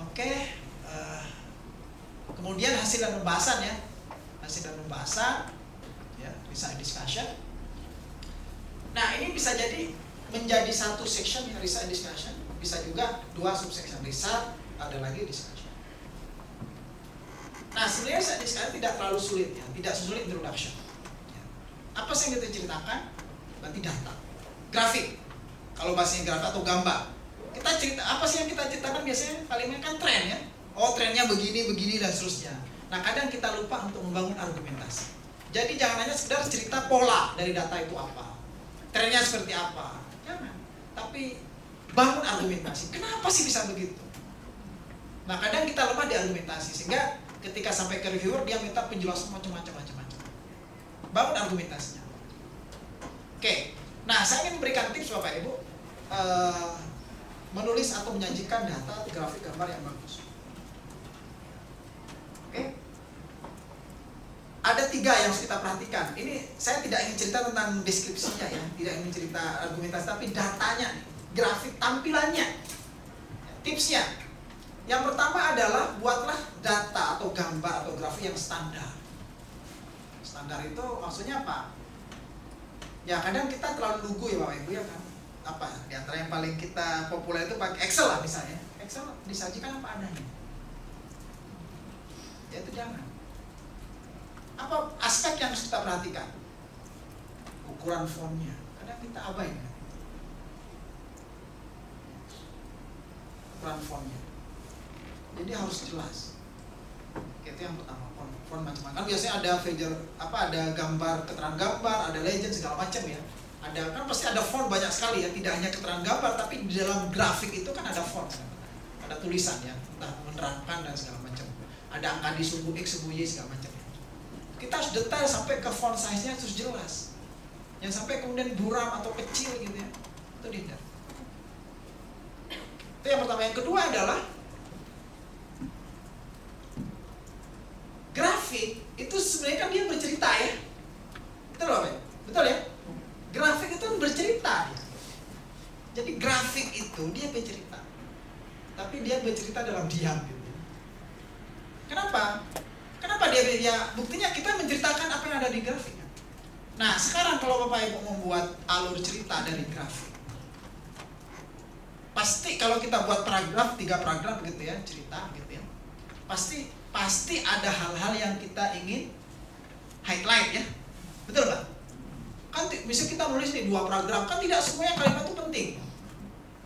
S2: Oke, kemudian hasil dan pembahasan ya, ya, research discussion. Nah ini bisa jadi menjadi satu section ya, research discussion, bisa juga dua subsection, research ada lagi discussion. Nah sebenarnya research discussion tidak terlalu sulit ya, tidak sulit introduction. Ya. Apa sih yang kita ceritakan? Berarti data, grafik. Kalau bahasanya grafik atau gambar, kita cerita apa sih yang kita ceritakan biasanya? Paling kan tren ya. Oh trennya begini dan seterusnya. Nah kadang kita lupa untuk membangun argumentasi. Jadi jangan hanya sekedar cerita pola dari data itu apa, trennya seperti apa, jangan. Tapi bangun argumentasi. Kenapa sih bisa begitu? Nah kadang kita lemah di argumentasi sehingga ketika sampai ke reviewer dia minta penjelasan macam-macam. Bangun argumentasinya. Oke. Nah saya ingin memberikan tips Bapak Ibu menulis atau menyajikan data atau grafik gambar yang bagus. Oke. Ada 3 yang harus kita perhatikan. Ini saya tidak ingin cerita tentang deskripsinya ya, tidak ingin cerita argumentasi, tapi datanya, grafik tampilannya, tipsnya. Yang pertama adalah buatlah data atau gambar atau grafik yang standar. Standar itu maksudnya apa? Ya kadang kita terlalu lugu ya Bapak Ibu ya kan. Apa? Di antara yang paling kita populer itu pakai Excel lah misalnya. Excel disajikan apa adanya. Ya itu jangan. Apa aspek yang harus kita perhatikan? Ukuran fontnya. Kadang kita abaikan. Ukuran fontnya. Jadi harus jelas. Itu yang pertama, font macam-macam. Kan biasanya ada feature ada gambar, keterangan gambar, ada legend segala macam ya. Ada kan pasti ada font banyak sekali ya, tidak hanya keterangan gambar tapi di dalam grafik itu kan ada font. Ada tulisan ya, entah menerangkan dan segala macam. Ada angka di sumbu X, sumbu Y segala macam ya. Kita harus detail sampai ke font size-nya harus jelas. Yang sampai kemudian buram atau kecil gitu ya. Itu tidak. Itu yang pertama. Yang kedua adalah grafik itu sebenarnya kan dia bercerita ya. Betul Bapak? Betul ya? Grafik itu bercerita ya. Jadi grafik itu dia bercerita. Tapi dia bercerita dalam diam gitu. Kenapa? Kenapa dia buktinya kita menceritakan apa yang ada di grafik. Nah, sekarang kalau Bapak Ibu membuat alur cerita dari grafik. Pasti kalau kita buat paragraf, 3 paragraf gitu ya, cerita gitu ya. Pasti ada hal-hal yang kita ingin highlight ya. Betul nggak? Kan misalnya kita menulis nih 2 paragraf, kan tidak semuanya kalimat itu penting.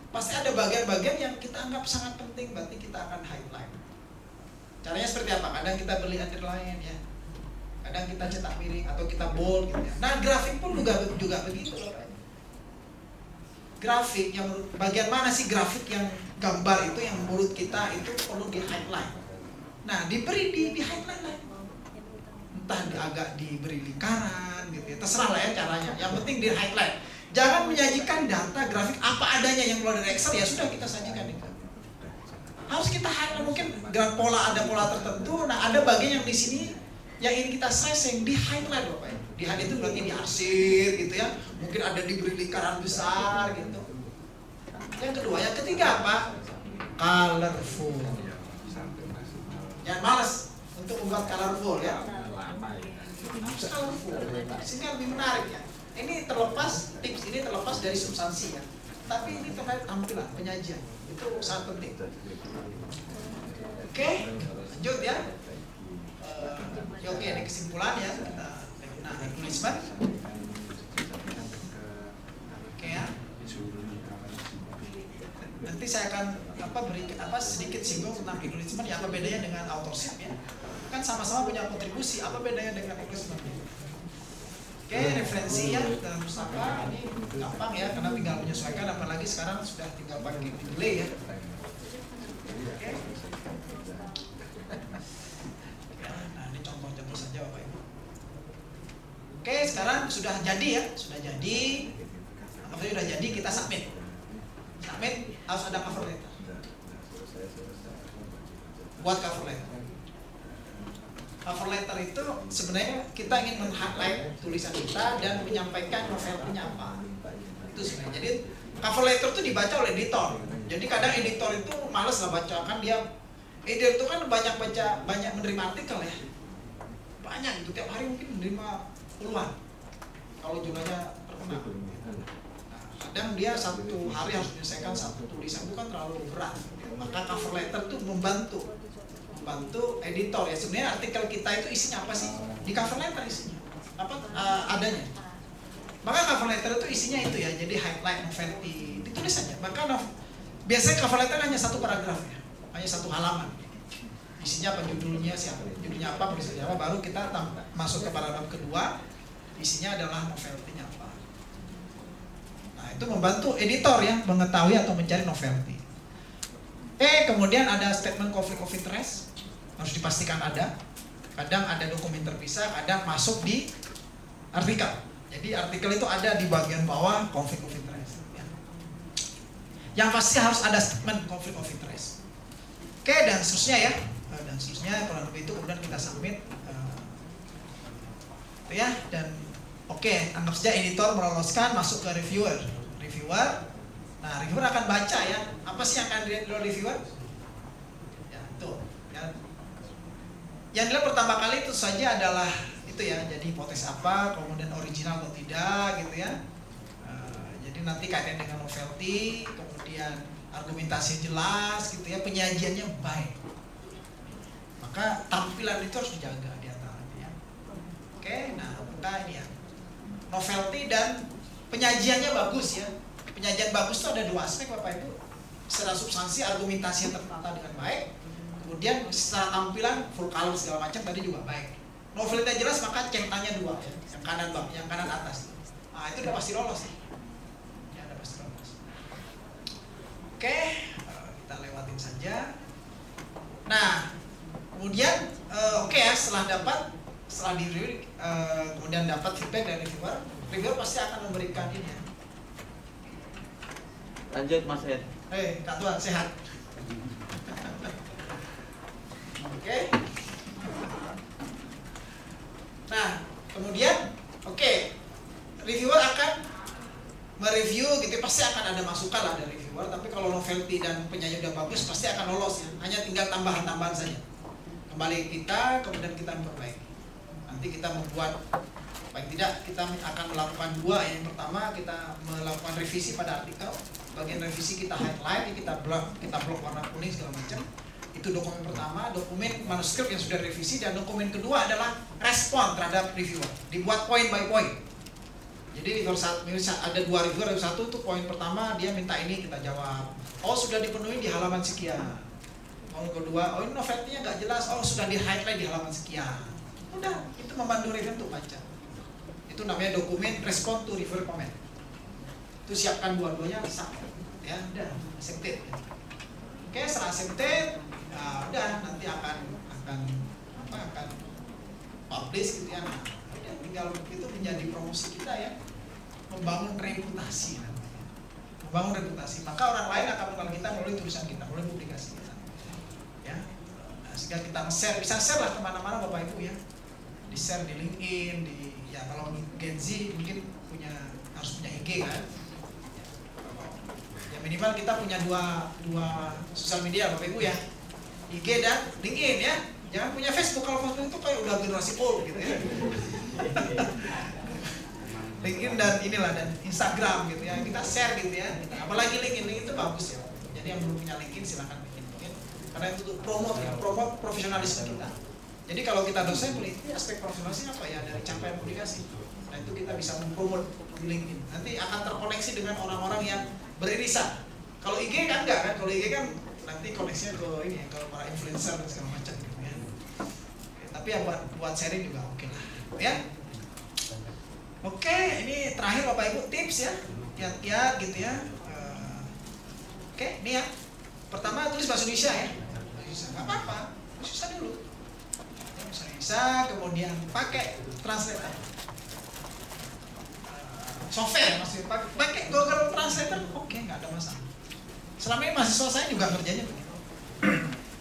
S2: Pasti ada bagian-bagian yang kita anggap sangat penting, berarti kita akan highlight. Caranya seperti apa? Kadang kita beli underline ya. Kadang kita cetak miring atau kita bold gitu ya. Nah, grafik pun juga begitu loh. Grafik yang bagian mana sih grafik yang gambar itu yang menurut kita itu perlu di highlight. Nah, diberi di highlight lah. Entah agak diberi lingkaran gitu ya. Terserah lah ya caranya. Yang penting di highlight. Jangan menyajikan data grafik apa adanya yang keluar dari Excel ya sudah kita sajikan itu. Harus kita highlight, mungkin dengan ada pola tertentu. Nah, ada bagian yang di sini yang ingin kita stressing di highlight Bapak ya. Di highlight itu berarti diarsir gitu ya. Mungkin ada diberi lingkaran besar gitu. Yang kedua, yang ketiga apa? Colorful. Jangan malas untuk membuat colorful ya. Harus colorful, sehingga lebih menarik ya. Ini terlepas, tips ini terlepas dari substansi ya. tapi ini terkait tampilan, penyajian. Itu sangat penting. Oke, lanjut ya. Oke, ini kesimpulan ya. Nah, acknowledgement. Oke ya. Nanti saya akan beri sedikit singgung tentang acknowledgement ya, apa bedanya dengan authorship ya. Kan sama-sama punya kontribusi, apa bedanya dengan acknowledgement? Oke, referensi ya dalam pustaka ini gampang ya, karena tinggal menyesuaikan, apalagi sekarang sudah tinggal pakai delay ya. Oke. Nah, ini contoh-contoh saja Bapak Ibu. Oke, sekarang sudah jadi ya, sudah jadi. Apabila sudah jadi, kita submit. Submit harus ada cover letter. Buat cover letter. Cover letter itu sebenarnya kita ingin men-highlight tulisan kita dan menyampaikan novelnya apa. Itu sebenarnya. Jadi cover letter itu dibaca oleh editor. Jadi kadang editor itu males lah baca, kan editor itu kan banyak menerima artikel ya. Banyak itu, tiap hari mungkin menerima puluhan. Kalau jumlahnya terkenal. Nah, kadang dia satu hari harus menyelesaikan satu tulisan, itu kan terlalu berat. Maka cover letter itu membantu editor ya. Sebenarnya artikel kita itu isinya apa sih? Di cover letter isinya adanya. Maka cover letter itu isinya itu ya, jadi highlight, novelty, ditulis saja. Maka biasanya cover letter hanya satu paragraf ya, hanya satu halaman. Isinya apa, judulnya siapa, judulnya apa, penulisannya apa, baru kita masuk ke paragraf kedua, isinya adalah novelty-nya apa. Nah, itu membantu editor ya mengetahui atau mencari novelty. Kemudian ada statement conflict of interest, harus dipastikan ada. Kadang ada dokumen terpisah, kadang masuk di artikel. Jadi artikel itu ada di bagian bawah conflict of interest. Ya. Yang pasti harus ada statement conflict of interest. Oke, dan seterusnya ya. Dan seterusnya kurang lebih itu kemudian kita submit. Itu ya. Dan oke, anggap saja editor meloloskan, masuk ke reviewer. Nah, reviewer akan baca ya. Apa sih yang akan dilihat oleh reviewer? Ya, tuh. Ya. Yang dilihat pertama kali itu saja adalah itu ya. Jadi hipotesis apa, kemudian original atau tidak gitu ya. Jadi nanti kaitan dengan novelty, kemudian argumentasi jelas gitu ya, penyajiannya baik. Maka tampilan itu harus dijaga di antaranya ya. Oke, nah maka ini ya. Novelty dan penyajiannya bagus ya. Penyajian bagus itu ada dua aspek Bapak Ibu. Secara substansi, argumentasi yang tertata dengan baik. Kemudian secara tampilan, full color segala macam tadi juga baik. Novelnya jelas, maka centangnya dua ya. Yang kanan atas. Nah, itu udah pasti lolos ya. Ya, udah pasti lolos. Oke, kita lewatin saja. Nah, kemudian oke ya, setelah di review, kemudian dapat feedback dari reviewer pasti akan memberikan ini ya.
S5: Lanjut Mas Ed.
S2: Kak Tuan, sehat. Oke. Nah, kemudian reviewer akan mereview gitu, pasti akan ada masukan lah dari reviewer. Tapi kalau novelty dan penyanyi udah bagus, pasti akan lolos ya. Hanya tinggal tambahan-tambahan saja. Kembali kita, kemudian kita memperbaiki. Nanti kita membuat, paling tidak kita akan melakukan dua. Yang pertama kita melakukan revisi pada artikel. Bagian revisi kita highlight, kita blok warna kuning segala macam. Itu dokumen pertama, dokumen manuskrip yang sudah revisi, dan dokumen kedua adalah respon terhadap reviewer. Dibuat point by point. Jadi reviewer ada dua reviewer, satu tuh poin pertama dia minta ini, kita jawab. Oh sudah dipenuhi di halaman sekian. Poin kedua, oh ini novelty-nya nggak jelas. Oh sudah di highlight di halaman sekian. Udah, itu membantu reviewer untuk baca. Itu namanya dokumen respon to reviewer comment. Itu siapkan dua-duanya sama ya, udah accepted. Oke, setelah accepted, ya udah nanti akan publish gitu ya. Nah, udah tinggal itu menjadi promosi kita ya, membangun reputasi. Maka orang lain akan mengenal kita melalui tulisan kita, melalui publikasi kita. Ya, nah, sehingga kita share, bisa share lah kemana-mana Bapak Ibu ya, di share di LinkedIn, ya kalau Gen Z mungkin harus punya IG kan. Minimal kita punya dua sosial media Bapak Ibu ya, IG dan LinkedIn ya. Jangan punya Facebook, kalau Facebook itu kayak udah generasi old gitu ya. LinkedIn dan inilah dan Instagram gitu ya, kita share gitu ya. Apalagi LinkedIn itu bagus ya. Jadi yang belum punya LinkedIn silakan bikin LinkedIn. Karena itu untuk promote ya, promote profesionalisme kita. Jadi kalau kita dosen peneliti, aspek profesionalisnya apa ya, dari capaian publikasi. Nah itu kita bisa mempromote di LinkedIn. Nanti akan terkoneksi dengan orang-orang yang beririsan. Kalau IG kan enggak kan? Kalau IG kan nanti koneksinya ke ini ya, ke para influencer dan segala macam gitu ya. Oke, tapi ya buat sharing juga oke lah, ya. Oke, ini terakhir Bapak Ibu tips ya, kiat-kiat gitu ya. Oke, ini ya. Pertama tulis bahasa Indonesia ya. Bahasa Indonesia nggak apa-apa, susah dulu. Bahasa Indonesia, kemudian pakai translator. Software maksudnya pakai Google Translator, oke, nggak ada masalah. Selama ini mahasiswa saya juga kerjanya begitu.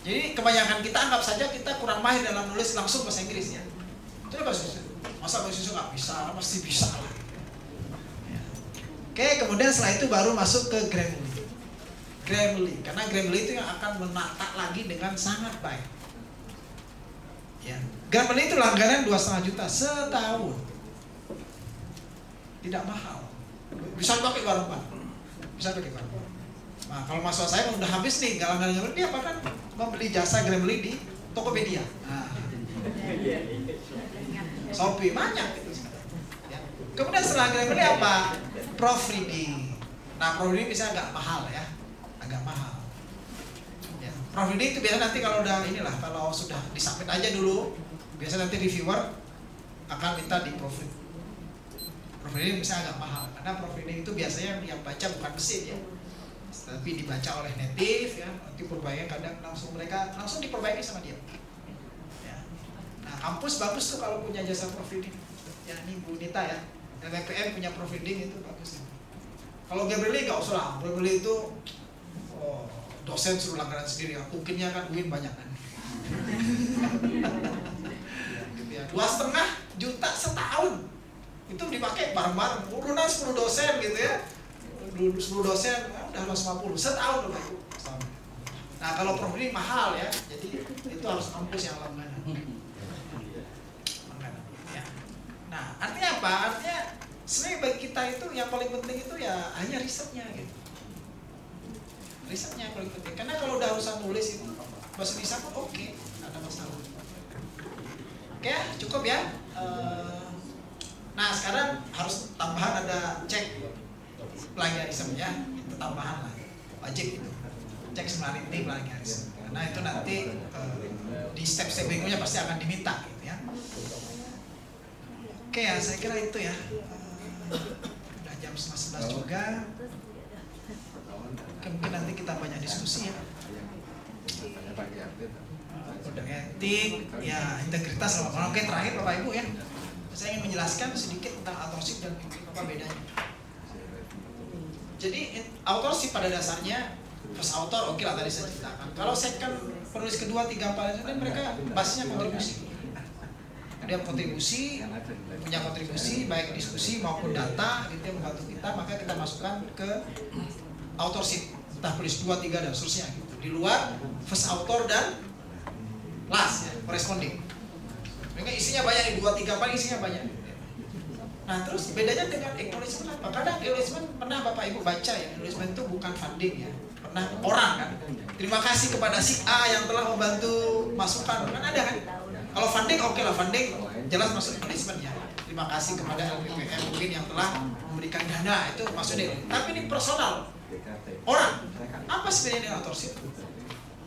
S2: Jadi kebanyakan kita anggap saja kita kurang mahir dalam nulis langsung bahasa Inggris ya. Itu bahasa Indonesia. Masa bahasa Indonesia nggak bisa, pasti bisa lah. Ya. Oke, kemudian setelah itu baru masuk ke Grammarly. Grammarly, karena Grammarly itu yang akan menata lagi dengan sangat baik. Ya. Grammarly itu langganan 2,5 juta setahun. Tidak mahal. Bisa dipakai bareng-bareng. Bisa pakai bareng-bareng. Nah, kalau mahasiswa saya udah habis nih, nggak langganan Grammarly, dia bahkan membeli jasa Grammarly di Tokopedia. Nah. Shopee banyak gitu. Ya. Kemudian setelah Grammarly apa? Proofreading. Nah, proofreading bisa agak mahal ya, agak mahal. Ya. Proofreading itu biasa nanti kalau udah inilah, kalau sudah disubmit aja dulu, biasa nanti reviewer akan minta di proofread. Proofreading bisa agak mahal, karena proofreading itu biasanya yang baca bukan mesin ya, tapi dibaca oleh native ya, nanti perbaikan kadang mereka langsung diperbaiki sama dia. Nah, kampus bagus tuh kalau punya jasa proofreading. Ya, ini Bu Nita ya. LPM punya proofreading itu bagus. Kalau Grammarly nggak usah lah. Grammarly itu dosen suruh langganan sendiri. Mungkinnya kan UIN banyak kan. Gitu ya. 2,5 juta setahun. Itu dipakai bareng-bareng. Urunan 10 dosen gitu ya. 10 dosen udah 250 setahun loh Pak. Nah, kalau proofreading mahal ya. Jadi itu harus kampus yang langganan. Nah, artinya apa? Artinya sebenarnya bagi kita itu yang paling penting itu ya hanya risetnya gitu. Risetnya yang paling penting. Karena kalau udah urusan nulis itu bahasa Indonesia pun oke, nggak ada masalah. Oke, cukup ya. Nah, sekarang harus tambahan ada cek plagiarisme ya, itu tambahan lah, wajib itu. Cek similarity plagiarisme. Karena itu nanti di step-step berikutnya pasti akan diminta gitu ya. Oke ya, saya kira itu ya. Udah jam 11 juga. Mungkin nanti kita banyak diskusi ya. Kode etik, ya integritas sama. Oke, terakhir Bapak Ibu ya. Saya ingin menjelaskan sedikit tentang authorship dan apa bedanya. Jadi authorship pada dasarnya first author oke lah tadi saya ceritakan. Kalau second penulis kedua, tiga, empat itu mereka basisnya kontribusi. Dia kontribusi, punya kontribusi baik diskusi maupun data gitu yang membantu kita, maka kita masukkan ke authorship, entah penulis 2, 3 dan seterusnya gitu. Di luar first author dan last ya, corresponding. Mereka isinya banyak nih, 2, 3 paling isinya banyak. Nah, terus bedanya dengan acknowledgement apa? Kadang acknowledgement pernah Bapak Ibu baca ya, acknowledgement itu bukan funding ya. Pernah orang kan. Terima kasih kepada si A yang telah membantu masukan, kan ada kan? Kalau funding oke lah, funding jelas masuk acknowledgement ya. Terima kasih kepada LPPM mungkin yang telah memberikan dana, itu maksudnya. Tapi ini personal. Orang. Apa sebenarnya dengan authorship?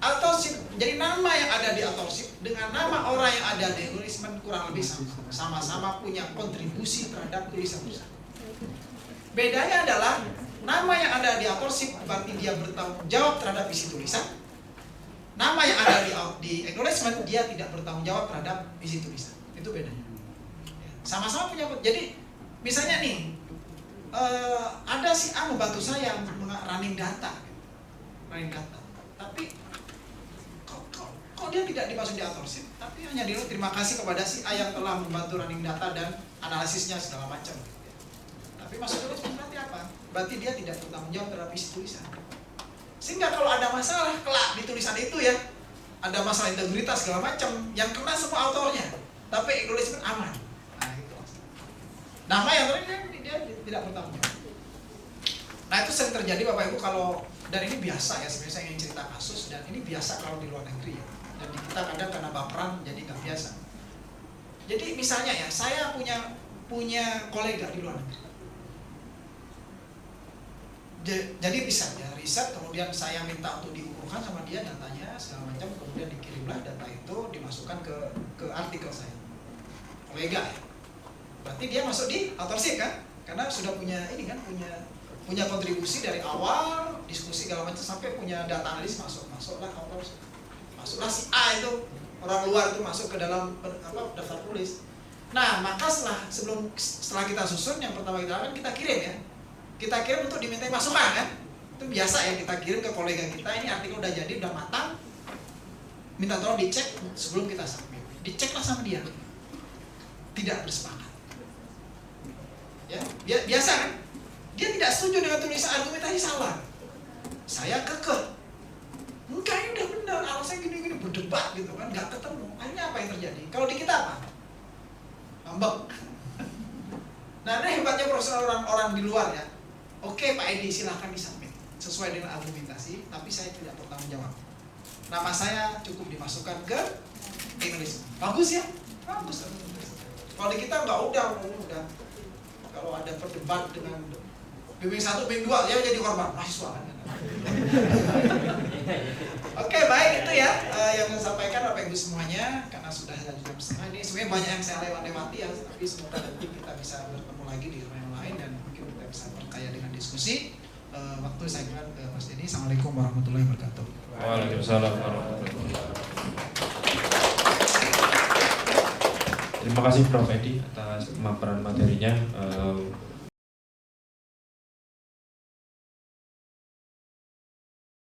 S2: Authorship, jadi nama yang ada di authorship dengan nama orang yang ada di acknowledgement kurang lebih sama. Sama-sama punya kontribusi terhadap tulisan-tulisan. Bedanya adalah nama yang ada di authorship berarti dia bertanggung jawab terhadap isi tulisan. Nama yang ada di acknowledgement dia tidak bertanggung jawab terhadap isi tulisan. Itu bedanya. Sama-sama punya. Jadi misalnya nih ada si A membantu saya running data, tapi kok dia tidak dimasuk di authorship, tapi hanya di terima kasih kepada si A yang telah membantu running data dan analisisnya segala macam. Tapi masuk tulisan berarti apa? Berarti dia tidak bertanggung jawab terhadap isi tulisan. Sehingga kalau ada masalah kelak di tulisan itu ya, ada masalah integritas segala macam, yang kena semua autornya, tapi acknowledgement aman. Nah itu. Nama yang tadi dia dia tidak bertanggung jawab. Nah itu sering terjadi Bapak Ibu kalau, dan ini biasa ya sebenarnya, saya ingin cerita kasus dan ini biasa kalau di luar negeri ya. Dan di kita kadang karena baperan jadi nggak biasa. Jadi misalnya ya, saya punya kolega di luar negeri. Jadi riset, kemudian saya minta untuk diukurkan sama dia datanya segala macam, kemudian dikirimlah data itu dimasukkan ke artikel saya. Kolega ya. Berarti dia masuk di authorship kan? Karena sudah punya ini kan, punya kontribusi dari awal, diskusi segala macam sampai punya data analis masuklah authorship. Masuklah si A itu, orang luar itu masuk ke dalam daftar tulis. Nah, maka setelah kita susun, yang pertama kita lakukan kita kirim ya. Kita kirim untuk dimintai masukan kan? Itu biasa ya, kita kirim ke kolega kita, ini artikel udah jadi, udah matang. Minta tolong dicek sebelum kita submit. Diceklah sama dia. Tidak bersepakat. Ya, biasa kan? Dia tidak setuju dengan tulisan argumentasi salah. Saya kekeh. Enggak, ini udah benar, alasannya gini-gini, berdebat gitu kan, nggak ketemu. Akhirnya apa yang terjadi? Kalau di kita apa? Ngambek. Nah, ini hebatnya profesional orang di luar ya. Oke Pak Edi, silahkan disubmit sesuai dengan argumentasi, tapi saya tidak bertanggung jawab. Nama saya cukup dimasukkan ke Inggris. Bagus ya? Bagus. Kalau di kita nggak udah. Kalau ada perdebat dengan bimbing 1, bimbing 2, ya jadi korban mahasiswa kan. Oke, baik itu ya yang saya sampaikan Bapak Ibu semuanya, karena sudah jam setengah ini sebenarnya banyak yang saya lewati ya, tapi semoga nanti kita bisa bertemu lagi di rumah yang lain dan mungkin kita bisa berkaya dengan diskusi. Waktu saya kira ke Mas Denny. Assalamualaikum warahmatullahi wabarakatuh.
S1: Waalaikumsalam warahmatullahi wabarakatuh. Terima kasih Prof. Edi atas pemaparan materinya.